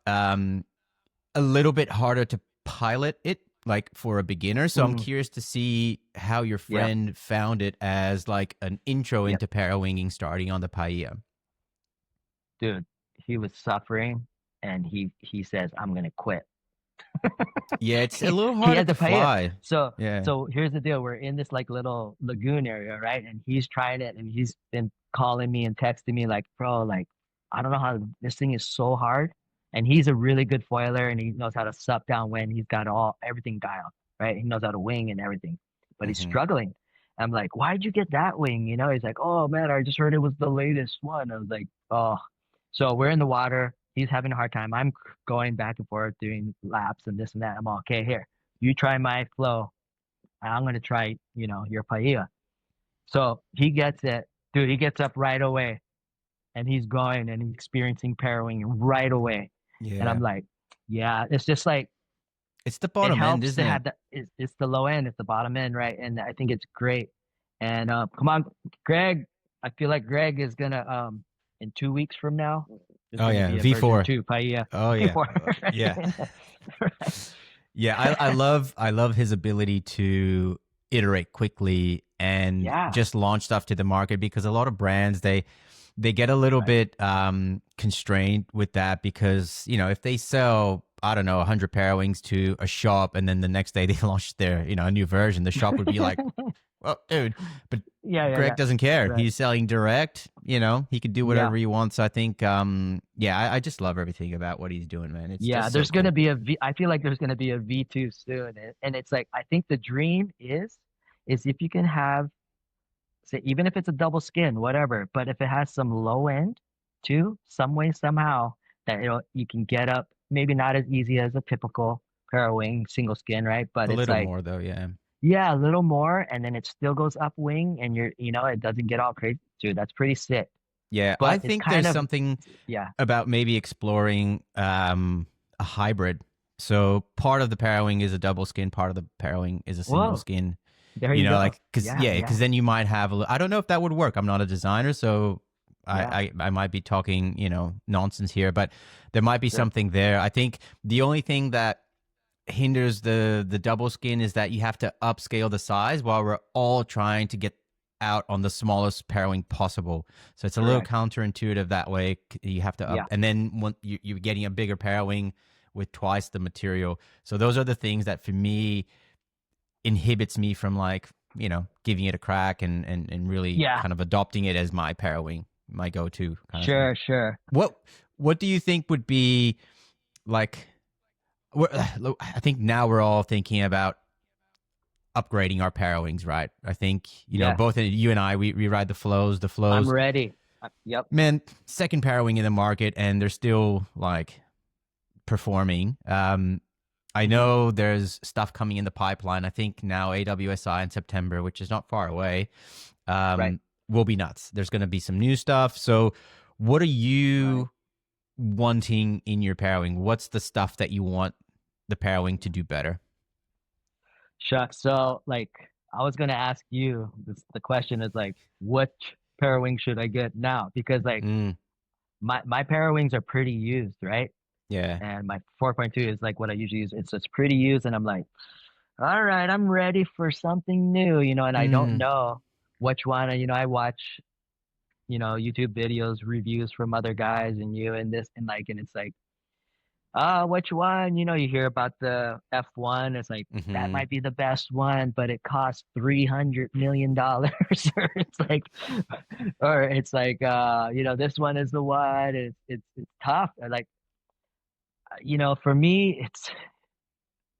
a little bit harder to pilot it, like for a beginner. So I'm Mm, curious to see how your yep, friend found it as like an intro yep, into parawinging starting on the paia. dude. He was suffering, and he says, "I'm gonna quit." Yeah, it's a little He harder had to to pay it. fly. So Yeah. so here's the deal. We're in this like little lagoon area, right? And he's trying it, and he's been calling me and texting me like, bro, like I don't know how this thing is so hard. And he's a really good foiler, and he knows how to sup downwind. He's got everything dialed, right? He knows how to wing and everything, but he's Hmm. struggling. I'm like, why'd you get that wing? You know, he's like, oh man, I just heard it was the latest one. I was like, oh. So we're in the water. He's having a hard time. I'm going back and forth doing laps and this and that. I'm all, okay, here, you try my flow. I'm gonna try, your paella. So he gets it, dude. He gets up right away, and he's going and he's experiencing parawing right away. And I'm Yeah. like, yeah, it's just like It's the it bottom end, helps to isn't it? have it's the low end, it's the bottom end, right? And I think it's great. And come on, Greg. I feel like Greg is gonna in 2 weeks from now, there's Oh gonna yeah, be a version V4. two paella Oh yeah. before. Yeah. Right? Yeah, I love his ability to iterate quickly and Yeah, just launch stuff to the market, because a lot of brands they get a little right. bit constrained with that, because if they sell, I don't know, 100 Parawings to a shop and then the next day they launch their a new version, the shop would be like, well, dude, but Yeah, yeah, Greg yeah. doesn't care. Right. He's selling direct. He could do Yeah. whatever he wants. So I think, yeah, I just love everything about what he's doing, man. It's Yeah, just so there's gonna cool. be a V. I feel like there's gonna be a V2 soon, and it's like I think the dream is if you can have, say, even if it's a double skin, whatever, but if it has some low end too, some way somehow that you can get up, maybe not as easy as a typical parawing single skin, right? But A it's little like, more though, yeah. yeah, a little more, and then it still goes upwing, and it doesn't get all crazy, dude. That's pretty sick. Yeah, I But it's think kind there's of, something yeah, about maybe exploring a hybrid. So part of the Parawing is a double skin, part of the Parawing is a single whoa, skin. there you go. Like, because Yeah, yeah, because yeah, then you might have I don't know if that would work. I'm not a designer, so yeah, I might be talking nonsense here, but there might be sure. something there. I think the only thing that hinders the double skin is that you have to upscale the size while we're all trying to get out on the smallest parawing possible. So it's a little Correct. counterintuitive that way. You have to up, Yeah. and then when you're getting a bigger parawing with twice the material. So those are the things that for me inhibits me from like giving it a crack and really Yeah. kind of adopting it as my parawing, my go-to kind of thing. Sure, sure. What do you think would be like? I think now we're all thinking about upgrading our parawings, right? I think Yes. both you and I we ride the flows. The I'm flows, ready. Yep. man, second parawing in the market, and they're still like performing. I Hmm. know there's stuff coming in the pipeline. I think now AWSI in September, which is not far away, Right. will be nuts. There's going to be some new stuff. So, what are Right. you wanting in your parawing? What's the stuff that you want the parawing to do better? Shucks. So, like, I was gonna ask you. The question is like, which parawing should I get now? Because like Mm, my parawings are pretty used, right? yeah. And my 4.2 is like what I usually use. It's pretty used, and I'm like, all right, I'm ready for something new, and I don't Mm, know which one. I watch, YouTube videos, reviews from other guys and you and this and like, and it's like, which one? You hear about the F1. It's like that hmm. might be the best one, but it costs $300 million. Or it's like, this one is the one. It's tough. Like, for me, it's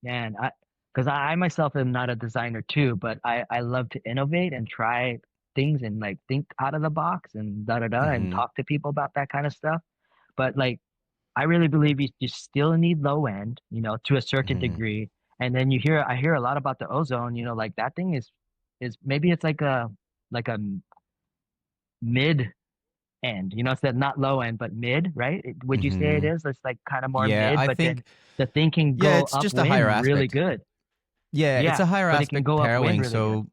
man, because I myself am not a designer too, but I love to innovate and try things and like think out of the box and da da da and Hmm. talk to people about that kind of stuff. But like I really believe you still need low end, to a certain Hmm. degree. And then I hear a lot about the ozone, like that thing is maybe it's like a mid end, it's that not low end, but mid, right? Would you say it Hmm. is? It's like kind of more Yeah, mid, I but then think, the thing can yeah, go it's just a higher upwind really aspect. good. Yeah, it's Yeah, a higher but it can aspect go upwind parawing. really good. So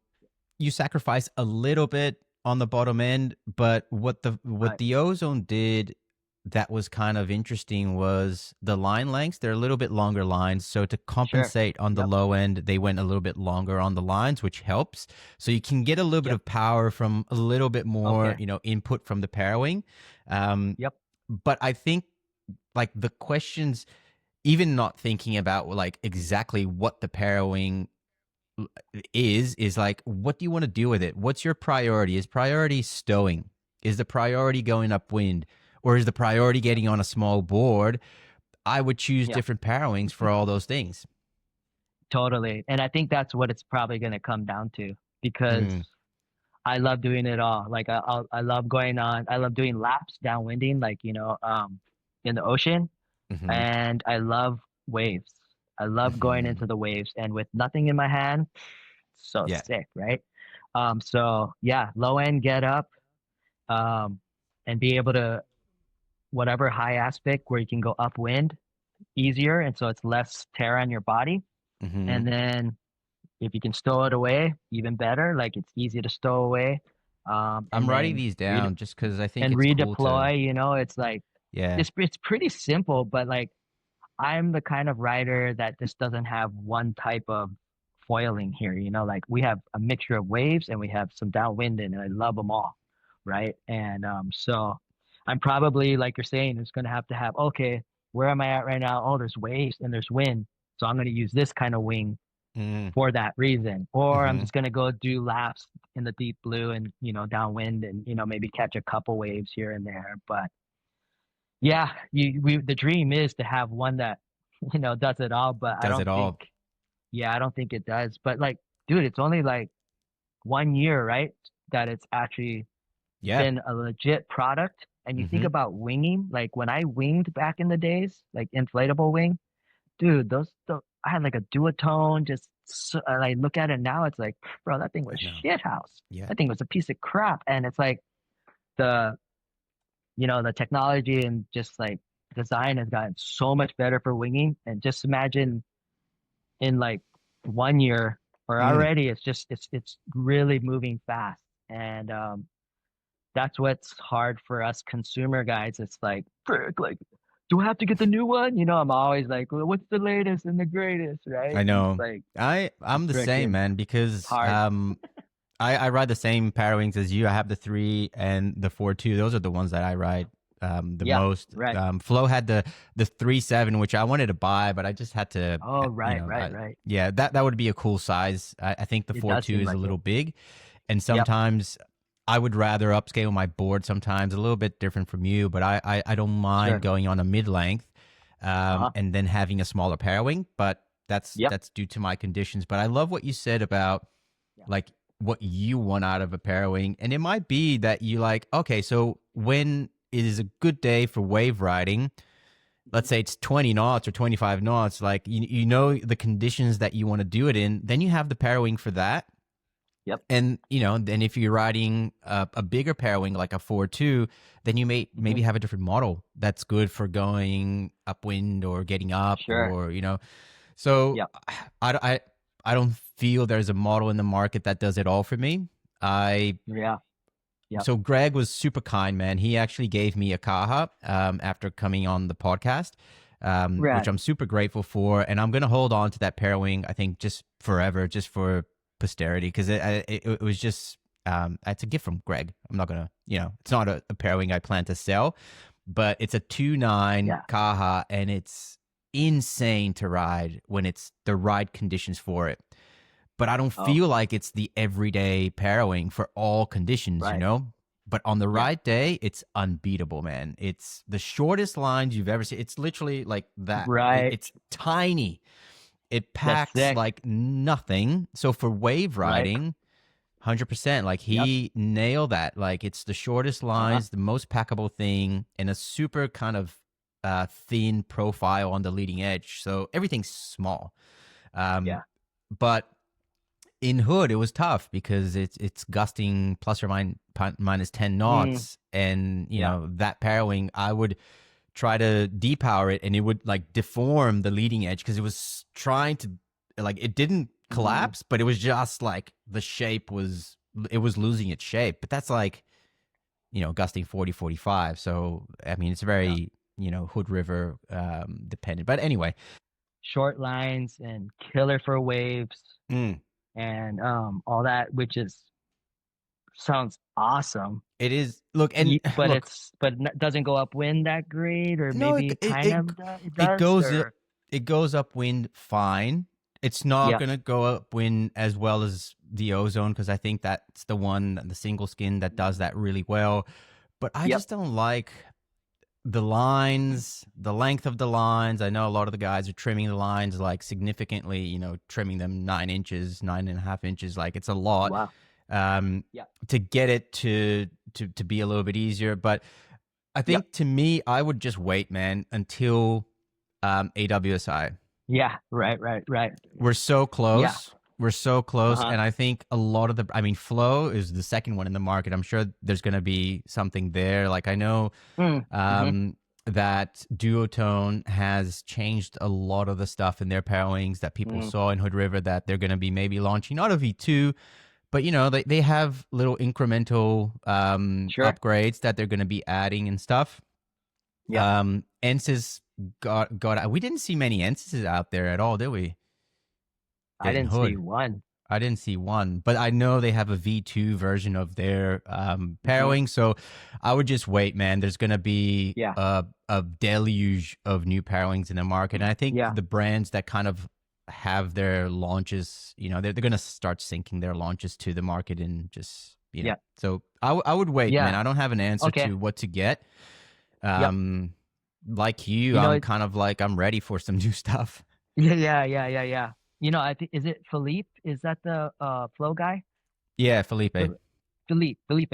you sacrifice a little bit on the bottom end, but what Right. the ozone did that was kind of interesting was the line lengths. They're a little bit longer lines. So to Sure. compensate on the Yep. low end, they went a little bit longer on the lines, which helps. So you can get a little bit Yep. of power from a little bit more, Okay. input from the Parawing. Um, Yep. but I think like the questions, even not thinking about like exactly what the Parawing is like, what do you want to do with it? What's your priority? Is priority stowing? Is the priority going upwind? Or is the priority Yep. getting on a small board? I would choose Yep. different Parawings for all those things. Totally. And I think that's what it's probably going to come down to because Mm, I love doing it all. Like I love going on, I love doing laps downwinding, like, in the ocean. mm-hmm, And I love waves. I love going mm-hmm. into the waves and with nothing in my hand, so Yeah. sick, right? So yeah, low end get up, um, and be able to whatever high aspect where you can go upwind easier, and so it's less tear on your body. Mm-hmm. And then if you can stow it away, even better. Like it's easy to stow away, I'm and writing then these down just because I think and it's cool to, redeploy. It's like yeah. it's pretty simple, but like I'm the kind of rider that just doesn't have one type of foiling here. Like we have a mixture of waves and we have some downwind and I love them all, right? And so I'm probably like you're saying, it's gonna have okay, where am I at right now? Oh, there's waves and there's wind, so I'm gonna use this kind of wing Mm, for that reason. Or I'm mm-hmm. just gonna go do laps in the deep blue and downwind and maybe catch a couple waves here and there. But yeah, the dream is to have one that does it all, but Does it all. I don't think it does. But like, dude, it's only like 1 year, right? That it's actually Yeah. been a legit product. And you think Mm-hmm. about winging, like when I winged back in the days, like inflatable wing, dude, I had like a duotone. I look at it now, it's like, bro, that thing was I know. shit house. Yeah. That thing was a piece of crap. And it's like the the technology and just like design has gotten so much better for winging. And just imagine in like 1 year or Mm. already it's really moving fast. And that's what's hard for us consumer guys. It's like, frick, like, do I have to get the new one? I'm always like, well, what's the latest and the greatest, right? I And it's know. like I'm the same, freaking man, because hard. I ride the same Parawings as you. I have the 3 and the 4.2. Those are the ones that I ride the Yeah, most. right. Flo had the 3.7, which I wanted to buy, but I just had to, Oh, right. yeah, that would be a cool size. I think the It does 4.2 seem is a like little it. big, and Yep, sometimes I would rather upscale my board. Sometimes a little bit different from you, but I don't mind sure. going on a mid length, Uh-huh. and then having a smaller Parawing, but Yep. that's due to my conditions. But I love what you said about Yeah. like what you want out of a Parawing. And it might be that you like, okay, so when it is a good day for wave riding, let's Mhm. say it's 20 knots or 25 knots, like you know the conditions that you want to do it in, then you have the Parawing for that. Yep. And then if you're riding a bigger Parawing like a 4.2, then you may Hmm. maybe have a different model that's good for going upwind or getting up, Sure. or so Yep. I don't feel there's a model in the market that does it all for me. I Yeah. Yep. So Greg was super kind, man. He actually gave me a Kaha after coming on the podcast, which Rad. I'm super grateful for, and I'm gonna hold on to that Parawing. I think just forever, just for posterity, because it was just it's a gift from Greg. I'm not gonna, it's not a Parawing I plan to sell, but it's a 2.9 Yeah. Kaha, and it's insane to ride when it's the right conditions for it. But I don't Oh, feel like it's the everyday Parawing for all conditions, right. But on the Yeah. right day, it's unbeatable, man. It's the shortest lines you've ever seen. It's literally like that. Right. It's tiny. It That's packs sick. like nothing. So for wave Right. riding, 100%, like Yep. he nailed that. Like it's the shortest Uh-huh. lines, the most packable thing, and a super kind of thin profile on the leading edge. So everything's small. Um, Yeah. but in Hood, it was tough because it's gusting plus or minus 10 Mm, knots, and yeah. that Parawing, I would try to depower it, and it would like deform the leading edge because it was trying to, like, it didn't Mm, collapse, but it was just like the shape was, it was losing its shape. But that's like gusting 40, 45. So, I mean, it's Yeah. very, Hood River dependent. But anyway, Short lines and killer for waves mm, and all that, which is sounds awesome. it is. Look, and But look, doesn't go upwind that great, or no, maybe it it does, goes or it goes upwind fine. It's not yeah, gonna go upwind as well as the ozone because I think that's the single skin that does that really well. But I yep, just don't like the lines, the length of the lines. I know a lot of the guys are trimming the lines like significantly, trimming them 9 inches, 9.5 inches. Like it's a lot wow, um, yep, to get it to be a little bit easier. But I yep, think to me, I would just wait, man, until AWSI. yeah, right, We're so yeah, close. We're so close. uh-huh, And I think a lot of I mean, Flow is the second one in the market. I'm sure there's going to be something there. Like I know mm-hmm. that Duotone has changed a lot of the stuff in their Parawings that people Mm, saw in Hood River that they're going to be maybe launching, not a V2, but they have little incremental sure, upgrades that they're going to be adding and stuff. yep. Ensis got we didn't see many Ensises out there at all, did we? I In didn't see Hood. one. I didn't see one, but I know they have a V2 version of their Hmm. Parawing. So I would just wait, man. There's going to be Yeah, a deluge of new Parawings in the market. And I think yeah, the brands that kind of have their launches, they're going to start syncing their launches to the market and just, yeah, so I would wait, man. yeah. I don't have an answer Okay, to what to get. yep. Um, like you, You know, I'm kind of like, I'm ready for some new stuff. yeah. You know, I think is it Philippe? Is that the flow guy? Yeah, Felipe. Felipe.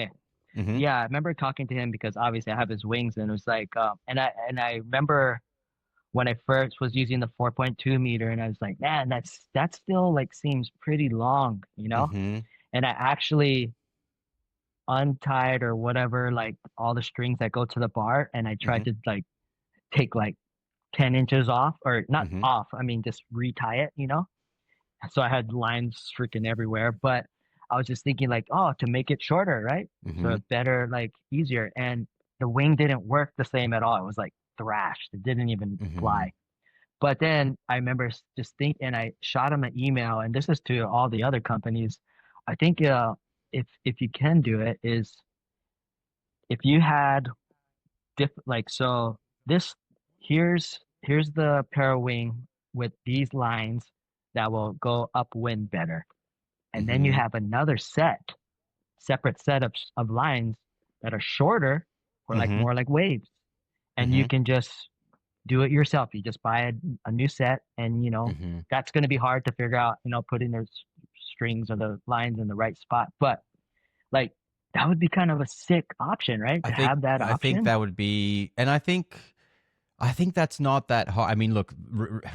Mm-hmm. Yeah, I remember talking to him because obviously I have his wings, and it was like, and I remember when I first was using the 4.2 meter, and I was like, man, that still like seems pretty long, you know? Mm-hmm. And I actually untied or whatever, like all the strings that go to the bar, and I Mm-hmm. tried to like take like 10 inches off, or not Mm-hmm. off, I mean just retie it, you know? So I had lines freaking everywhere, but I was just thinking like, oh, to make it shorter, right? Mm-hmm. So better, like easier. And the wing didn't work the same at all. It was like thrashed. It didn't even Mm-hmm. fly. But then I remember just thinking, and I shot him an email, and this is to all the other companies. I think if you can do it, is if you had like, so this, here's the Parawing with these lines that will go upwind better, and then you Mm-hmm. have another separate set of lines that are shorter, or like Mm-hmm. more like waves, and you Mm-hmm. can just do it yourself. You just buy a new set, and Mm-hmm. that's going to be hard to figure out, putting those strings or the lines in the right spot, but like that would be kind of a sick option, right? I To think have that I think option. that would be, and I think that's not that hard. I mean, look,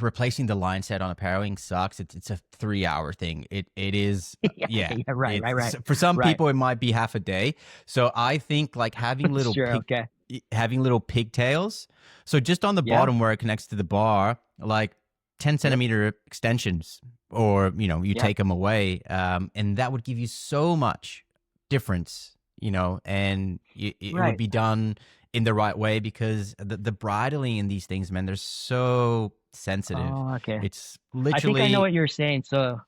replacing the line set on a Parawing sucks. It's a 3 hour thing. It is, Yeah, yeah. yeah, right, It's for some right. people it might be half a day. So I think like Sure, okay. having little pigtails. So just on the Yeah, bottom where it connects to the bar, like 10 yep, centimeter extensions, or you yep. take them away, and that would give you so much difference, and it would Right. be done in the right way because the bridling in these things, man, they're so sensitive. Oh, okay. It's I think I know literally, what you're saying. So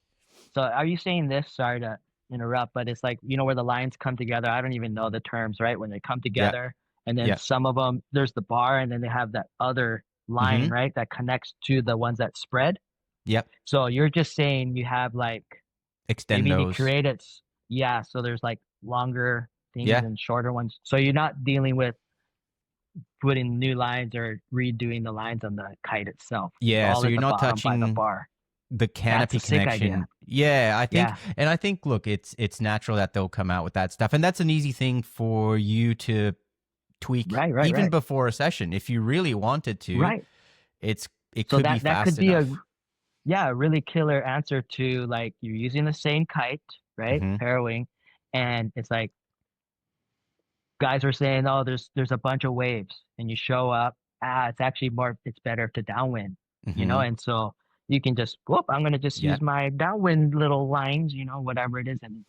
are you saying this? Sorry to interrupt, but it's like, where the lines come together. I don't even know the terms, right? When they come yeah, together, and then yeah, some of them, there's the bar, and then they have that other line, mm-hmm, right? That connects to the ones that spread. yep, So you're just saying you have like, extend maybe they those. create it. Yeah. So there's like longer things Yeah, and shorter ones. So you're not dealing with putting new lines or redoing the lines on the kite itself. It's yeah. all So at you're the not bottom by the touching bar. the That's a canopy sick idea. connection. Yeah, Yeah. I think look, it's natural that they'll come out with that stuff, and that's an easy thing for you to tweak Right, right, even right. before a session if you really wanted to. Right. It So could be that could fast be enough. a really killer answer to, like, you're using the same kite, right? Mm-hmm. Parawing. And it's like guys are saying, oh, there's a bunch of waves, and you show up, it's actually more, it's better to downwind, Mm-hmm. and so you can just whoop. I'm gonna just Yeah. use my downwind little lines, you know, whatever it is, and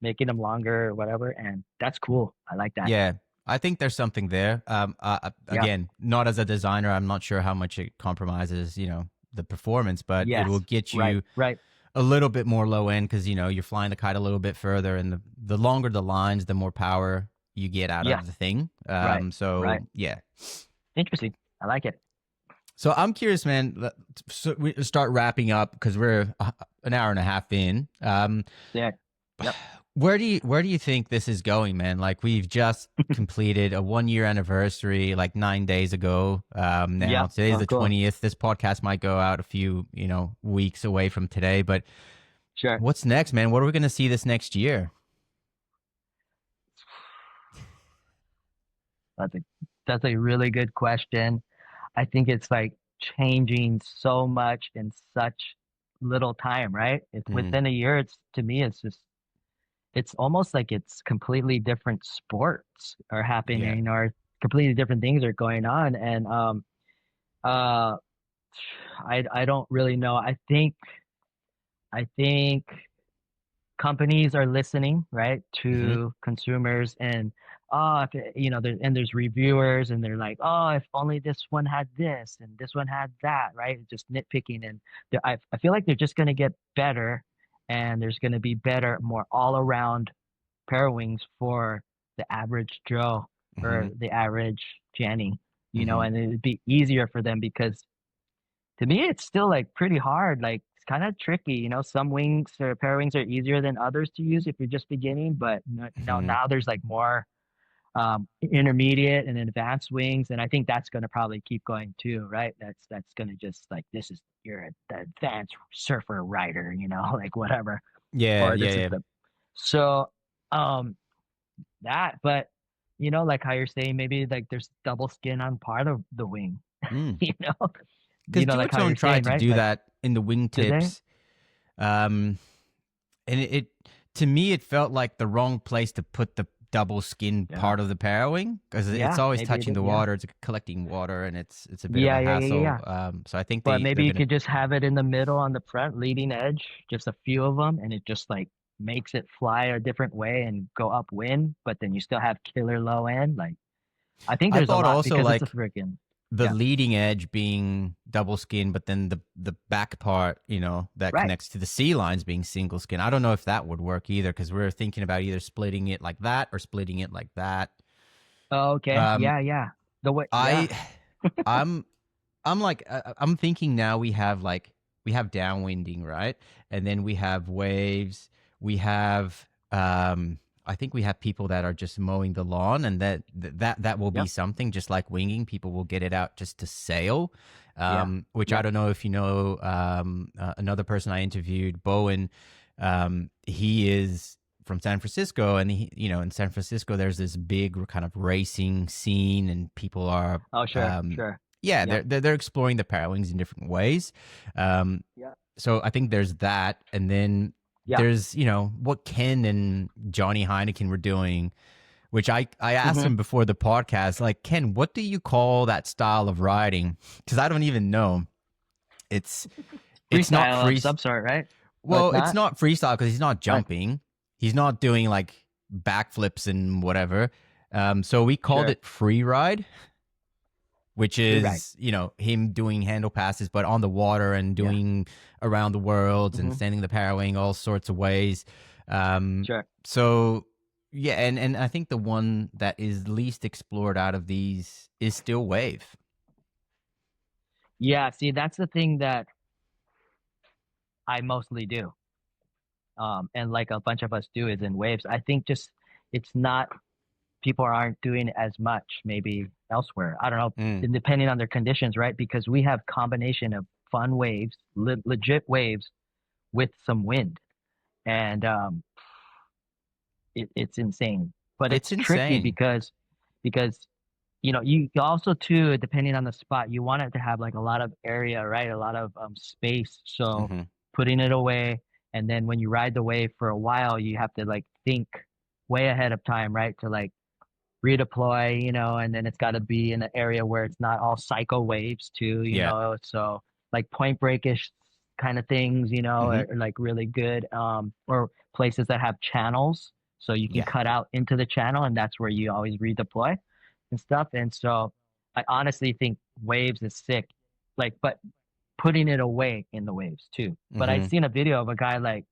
making them longer or whatever, and that's cool. I like that. Yeah, I think there's something there. Yeah. Again, not as a designer, I'm not sure how much it compromises, the performance, but it will Yes. get Right. you Right. a little bit more low end because you're flying the kite a little bit further, and the longer the lines, the more power you get out Yeah. of the thing. Right. So Right. yeah. Interesting. I like it. So I'm curious, man. So we start wrapping up because we're an hour and a half in. Yeah. Yep. Where do you think this is going, man? Like we've just completed a 1 year anniversary, like 9 days ago. Now Yep. today's Oh, the cool. 20th. This podcast might go out a few, weeks away from today. But Sure. what's next, man? What are we going to see this next year? That's a that's a really good question. I think it's like changing so much in such little time, right? It's Mm, within a year. It's to me, it's almost like it's completely different sports are yeah. happening or completely different things are going on. And uh I don't really know. I think companies are listening, right, Hmm. to consumers and there's reviewers and they're like, oh, if only this one had this and this one had that, right? Just nitpicking and I feel like they're just going to get better and there's going to be better, more all around Parawings for the average Joe Hmm. or the average Jenny, Hmm. and it'd be easier for them because to me, it's still like pretty hard. Like it's kind of tricky. Some wings or pair wings are easier than others to use if you're just beginning. But no, Hmm. now there's like more intermediate and advanced wings, and I think that's going to probably keep going too, right? That's going to just like this is you're the advanced surfer rider, like whatever, Yeah, or yeah, this is yeah. the so um that, but like how you're saying, maybe like there's double skin on part of the wing, Mm. you know, Because like how you're duotone saying, tried to right? do Like, that in the did they? wingtips. Um, and it to me it felt like the wrong place to put the double skin Yeah. part of the parawing because it's Yeah, always maybe it touching is. the Yeah. water, it's collecting water, and it's a bit of a Yeah, yeah, yeah, yeah, hassle. yeah. So I think But they're maybe you gonna. could just have it in the middle on the front leading edge, just a few of them, and it just like makes it fly a different way and go upwind, but then you still have killer low end. Like, I think I there's a thought lot also because it's a like freaking, the yeah, leading edge being double skin, but then the back part, that right. connects to the sea lines being single skin. I don't know if that would work either because we're thinking about either splitting it like that or splitting it like that. Oh, okay. Um, Yeah, yeah. The way, yeah. I I'm I'm like I'm thinking now we have downwinding, right? And then we have waves. We have I think we have people that are just mowing the lawn, and that will be Yep. something just like winging. People will get it out just to sail, Yeah. which I Yep. don't know if you know. Another person I interviewed, Bowen, he is from San Francisco, and in San Francisco there's this big kind of racing scene, and people are Oh, sure, um, sure. yeah, Yep. they're exploring the parawings in different ways. Um, Yeah. so I think there's that, and then Yeah. there's what Ken and Johnny Heineken were doing, which I asked Mm-hmm. him before the podcast, like, Ken, what do you call that style of riding? Because I don't even know. It's it's not Freestyle of free. some sort, right? Oh, Well, it's it's not? not freestyle because he's not Right. jumping. He's not doing like backflips and whatever. So we called Sure. it free ride, which Free ride. is him doing handle passes but on the water and Yeah. doing around the worlds and Mm-hmm. standing the parawing all sorts of ways. um Sure. so yeah, and I think the one that is least explored out of these is still wave. Yeah. See, that's the thing that I mostly do. And like a bunch of us do is in waves. I think just it's not people aren't doing as much maybe elsewhere. I don't know, Mm, depending on their conditions, right? Because we have combination of fun waves, legit waves with some wind, and it's insane. But it's it's tricky insane. because you also too, depending on the spot, you want it to have like a lot of area, right? A lot of space. So Hmm. putting it away, and then when you ride the wave for a while, you have to like think way ahead of time, right? To like redeploy, and then it's got to be in an area where it's not all psycho waves too, Yeah. so like Point Break-ish kind of things, you know, Mm-hmm. are like really good. Or places that have channels, so you can Yeah. cut out into the channel, and that's where you always redeploy and stuff. And so I honestly think waves is sick, like, but putting it away in the waves too. But I Mm-hmm. seen a video of a guy like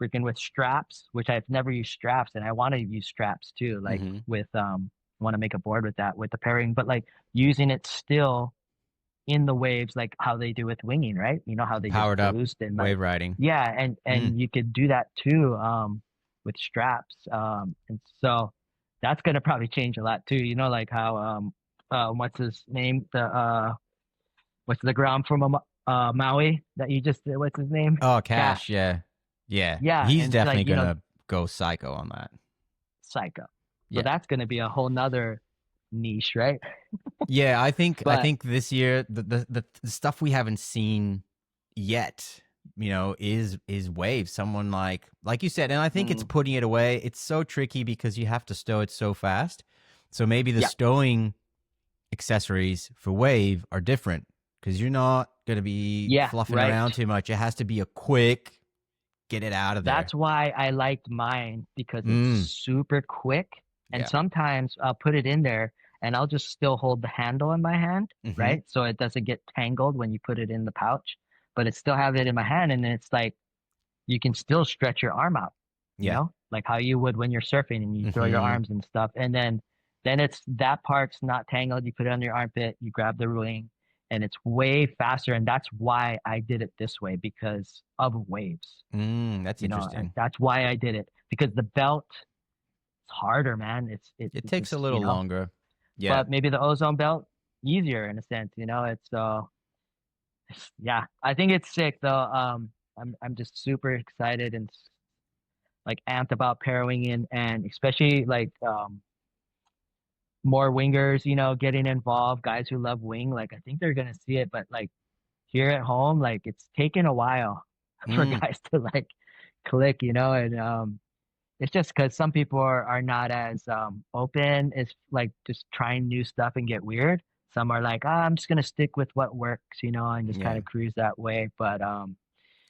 freaking with straps, which I've never used straps, and I want to use straps too, like Mm-hmm. with I want to make a board with that with the pairing, but like using it still in the waves, like how they do with winging, right? You know how they just Powered up boost and like, wave riding. yeah, Mm. and you could do that too with straps. And so that's gonna probably change a lot too. You know, like how what's his name? What's the ground from Maui that you just what's his name? Oh, Cat. Cash. Yeah. Yeah. Yeah, He's and it's like, definitely you know, gonna go psycho on that. psycho. So Yeah. that's gonna be a whole nother niche, right? Yeah, But I think this year the stuff we haven't seen yet, is wave. Someone like you said, and I think it's mm, putting it away. It's so tricky because you have to stow it so fast. So maybe the yeah, stowing accessories for wave are different because you're not gonna be yeah, fluffing right. around too much. It has to be a quick get it out of there. That's why I liked mine because it's Mm, super quick. And yeah. sometimes I'll put it in there and I'll just still hold the handle in my hand, Mm-hmm. right? So it doesn't get tangled when you put it in the pouch, but it still have it in my hand. And it's like you can still stretch your arm out, you Yeah. know, like how you would when you're surfing and you throw your Mm-hmm. arms and stuff. And then it's that part's not tangled. You put it on your armpit, you grab the ring, and it's way faster. And that's why I did it this way because of waves, That's you know, and interesting. that's why I did it because the belt it's harder, man. It It takes a just, you little know, longer. Yeah. but maybe the ozone belt easier in a sense, you know. Yeah, I think it's sick though. I'm just super excited and like amped about parawinging and especially like more wingers, you know, getting involved, guys who love wing. Like I think they're gonna see it, but like here at home, like it's taken a while for Mm, guys to like click, you know, and it's just because some people are not as open as like just trying new stuff and get weird. Some are like, I'm just gonna stick with what works, you know, and just kind yeah. of cruise that way. But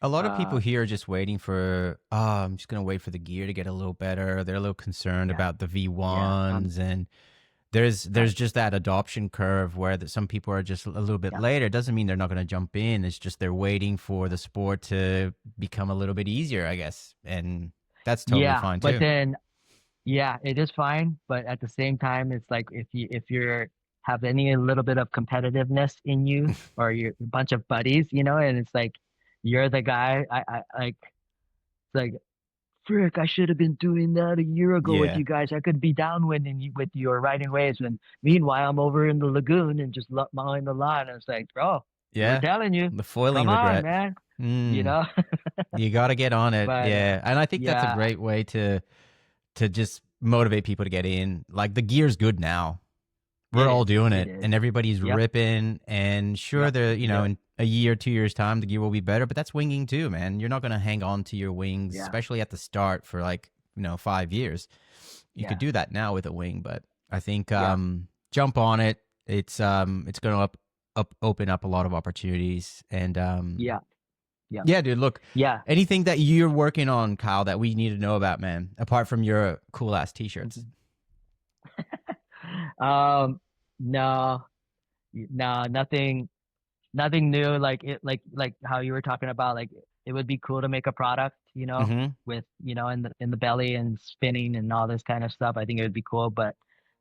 A lot of people uh, here are just waiting for, I'm just going to wait for the gear to get a little better. They're a little concerned yeah, about the yeah, V1s, and there's right, just that adoption curve where some people are just a little bit yeah, later. It doesn't mean they're not going to jump in. It's just they're waiting for the sport to become a little bit easier, I guess. And that's totally yeah. fine But too. then, yeah, it is fine. But at the same time, it's like if you're have any little bit of competitiveness in you, or you're a bunch of buddies, you know, and it's like you're the guy. I like it's like frick, I should have been doing that a year ago with Yeah. you guys. I could be downwinding you with your riding waves. And meanwhile, I'm over in the lagoon and just mowing the lawn. And it's like, bro, we were Yeah. telling you, The foiling come on, regret. man. You Mm, know? you got to get on it. But Yeah. And I think that's a yeah, great way to just motivate people to get in. Like the gear's good now. We're it all is. doing It it, is. and everybody's Yep. ripping. And sure, Yep. the Yep. in a year, 2 years time, the gear will be better. But that's winging too, man. You're not gonna hang on to your wings, Yeah. especially at the start for like 5 years. You could Yeah. do that now with a wing, but I think Yeah. jump on it. It's gonna open up a lot of opportunities. And Yeah. Yeah. yeah, dude. Look, Yeah. anything that you're working on, Kyle, that we need to know about, man, apart from your cool ass t-shirts. Mhm. Um, no, no, nothing new like it like how you were talking about like it would be cool to make a product, you know, Mm-hmm. with, you know, in the belly and spinning and all this kind of stuff. I think it would be cool, but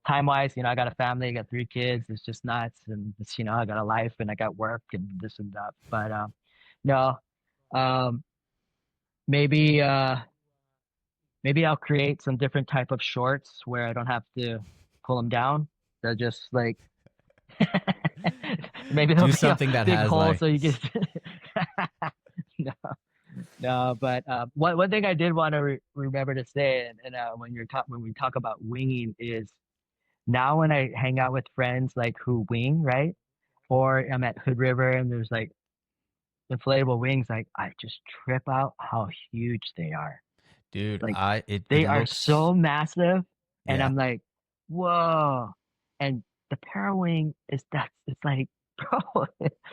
time wise, you know, I got a family, I got 3 kids. It's just nuts, and it's, you know, I got a life and I got work and this and that. But no, um, maybe maybe I'll create some different type of shorts where I don't have to pull them down. They're just like maybe there'll Do be a something that big has hole like so you get no, no, but one thing I did want to remember to say, and when we talk about winging, is now when I hang out with friends like who wing, right? Or I'm at Hood River and there's like inflatable wings, like I just trip out how huge they are. dude, Like it they are looks, so massive, and yeah, I'm like, whoa. And the Parawing is that's it's like, bro,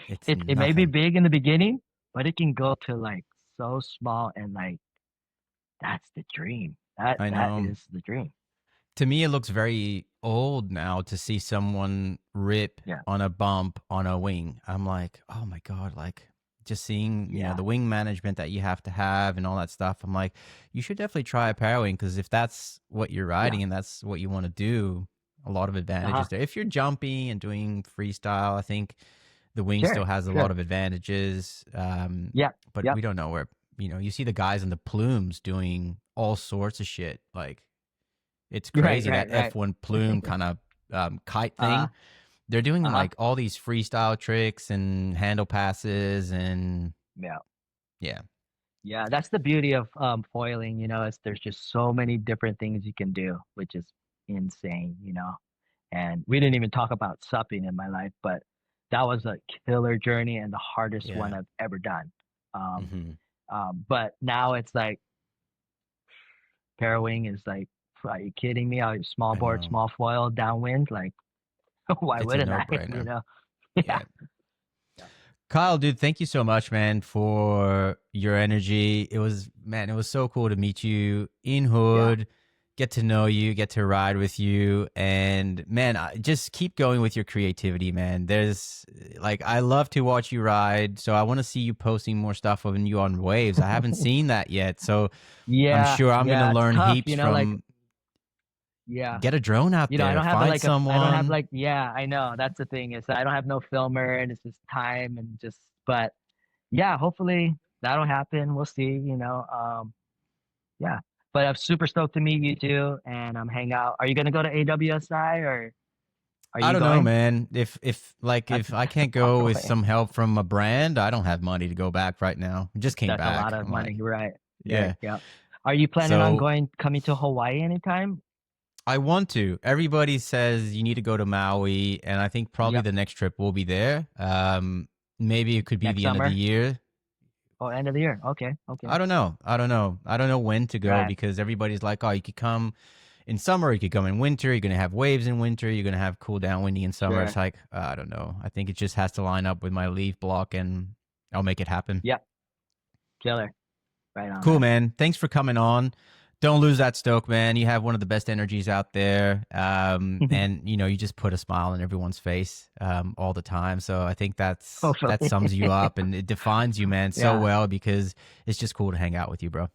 it's it may be nothing. big in the beginning, but it can go to like so small, and like that's the dream. I That know. is the dream. To me, it looks very old now to see someone rip Yeah. on a bump on a wing. I'm like, oh my God, like just seeing, Yeah. the wing management that you have to have and all that stuff. I'm like, you should definitely try a Parawing because if that's what you're Yeah. riding and that's what you want to do, a lot of Uh-huh. advantages there. If you're jumping and doing freestyle, I think the wing still Sure. has a lot Sure. of advantages. Yeah. But Yep. we don't know where, you see the guys in the plumes doing all sorts of shit. Like, it's Right. crazy that Right. Right. F1 plume kind of kite Uh. thing. They're doing Uh-huh. like all these freestyle tricks and handle passes and Yeah. yeah. Yeah, that's the beauty of foiling, is there's just so many different things you can do, which is insane. And we didn't even talk about supping in my life, but that was a killer journey and the hardest one Yeah. I've ever done. Um, Hmm. but now it's like Parawing is like, are you kidding me? Small I board, know. small foil, downwind, like why It's a wouldn't I? no-brainer. Yeah. Yeah. Kyle, dude, thank you so much, man, for your energy. It was so cool to meet you in Yeah. Hood, get to know you, get to ride with you, and man, just keep going with your creativity, man. There's like I love to watch you ride, so I want to see you posting more stuff of you on waves. I haven't seen that yet, so I'm Yeah. sure I'm gonna Yeah. It's learn tough, heaps like, from. yeah. Get a drone out I there, don't have find I don't have someone. yeah, I know. That's the thing is I don't have no filmer, and it's just time and just, but yeah, hopefully that'll happen. We'll see. Yeah. But I'm super stoked to meet you too, and hang out. Are you gonna go to AWSI, or are I you don't know, going? man. If I can't Far go with away. some help from a brand, I don't have money to go back right now. I just came That's a lot back. of I'm like, money, right? Right. yeah. Yeah. Are you planning on So coming to Hawaii anytime? I want to. Everybody says you need to go to Maui, and I think probably Yep. the next trip will be there. Maybe it could be Next the end of the summer year. or end of the year. Okay. Okay. I don't know. I don't know. I don't know when to go Right. because everybody's like, oh, you could come in summer, you could come in winter. You're gonna have waves in winter. You're gonna have cool down windy in summer. It's Sure. like I don't know. I think it just has to line up with my leaf block, and I'll make it happen. Yep. Killer. Right on, Cool, man. man. Thanks for coming on. Don't lose that stoke, man. You have one of the best energies out there. And you just put a smile on everyone's face all the time. So I think that Hopefully. sums you up and it defines you, man, so Yeah. well because it's just cool to hang out with you, bro.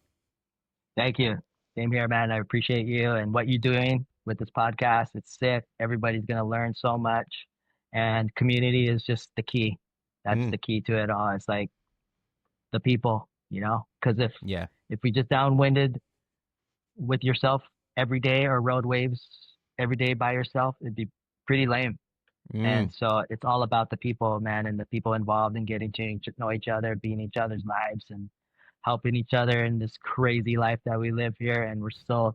Thank you. Same here, man. I appreciate you and what you're doing with this podcast. It's sick. Everybody's going to learn so much. And community is just the key. That's Mm, the key to it all. It's like the people. Because yeah. if we just downwinded with yourself every day, or road waves every day by yourself, it'd be pretty lame. Mm, And so it's all about the people, man, and the people involved in getting to know each other, being each other's lives, and helping each other in this crazy life that we live here. And we're so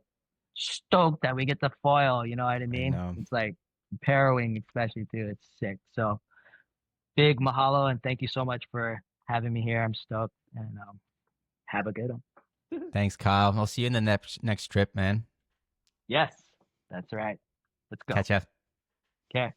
stoked that we get to foil. You know what I I mean? know. It's like Parawing, especially too. It's sick. So big mahalo, and thank you so much for having me here. I'm stoked, and have a good one. Thanks, Kyle. I'll see you in the next trip, man. Yes, that's right. Let's go. Catch ya. Okay.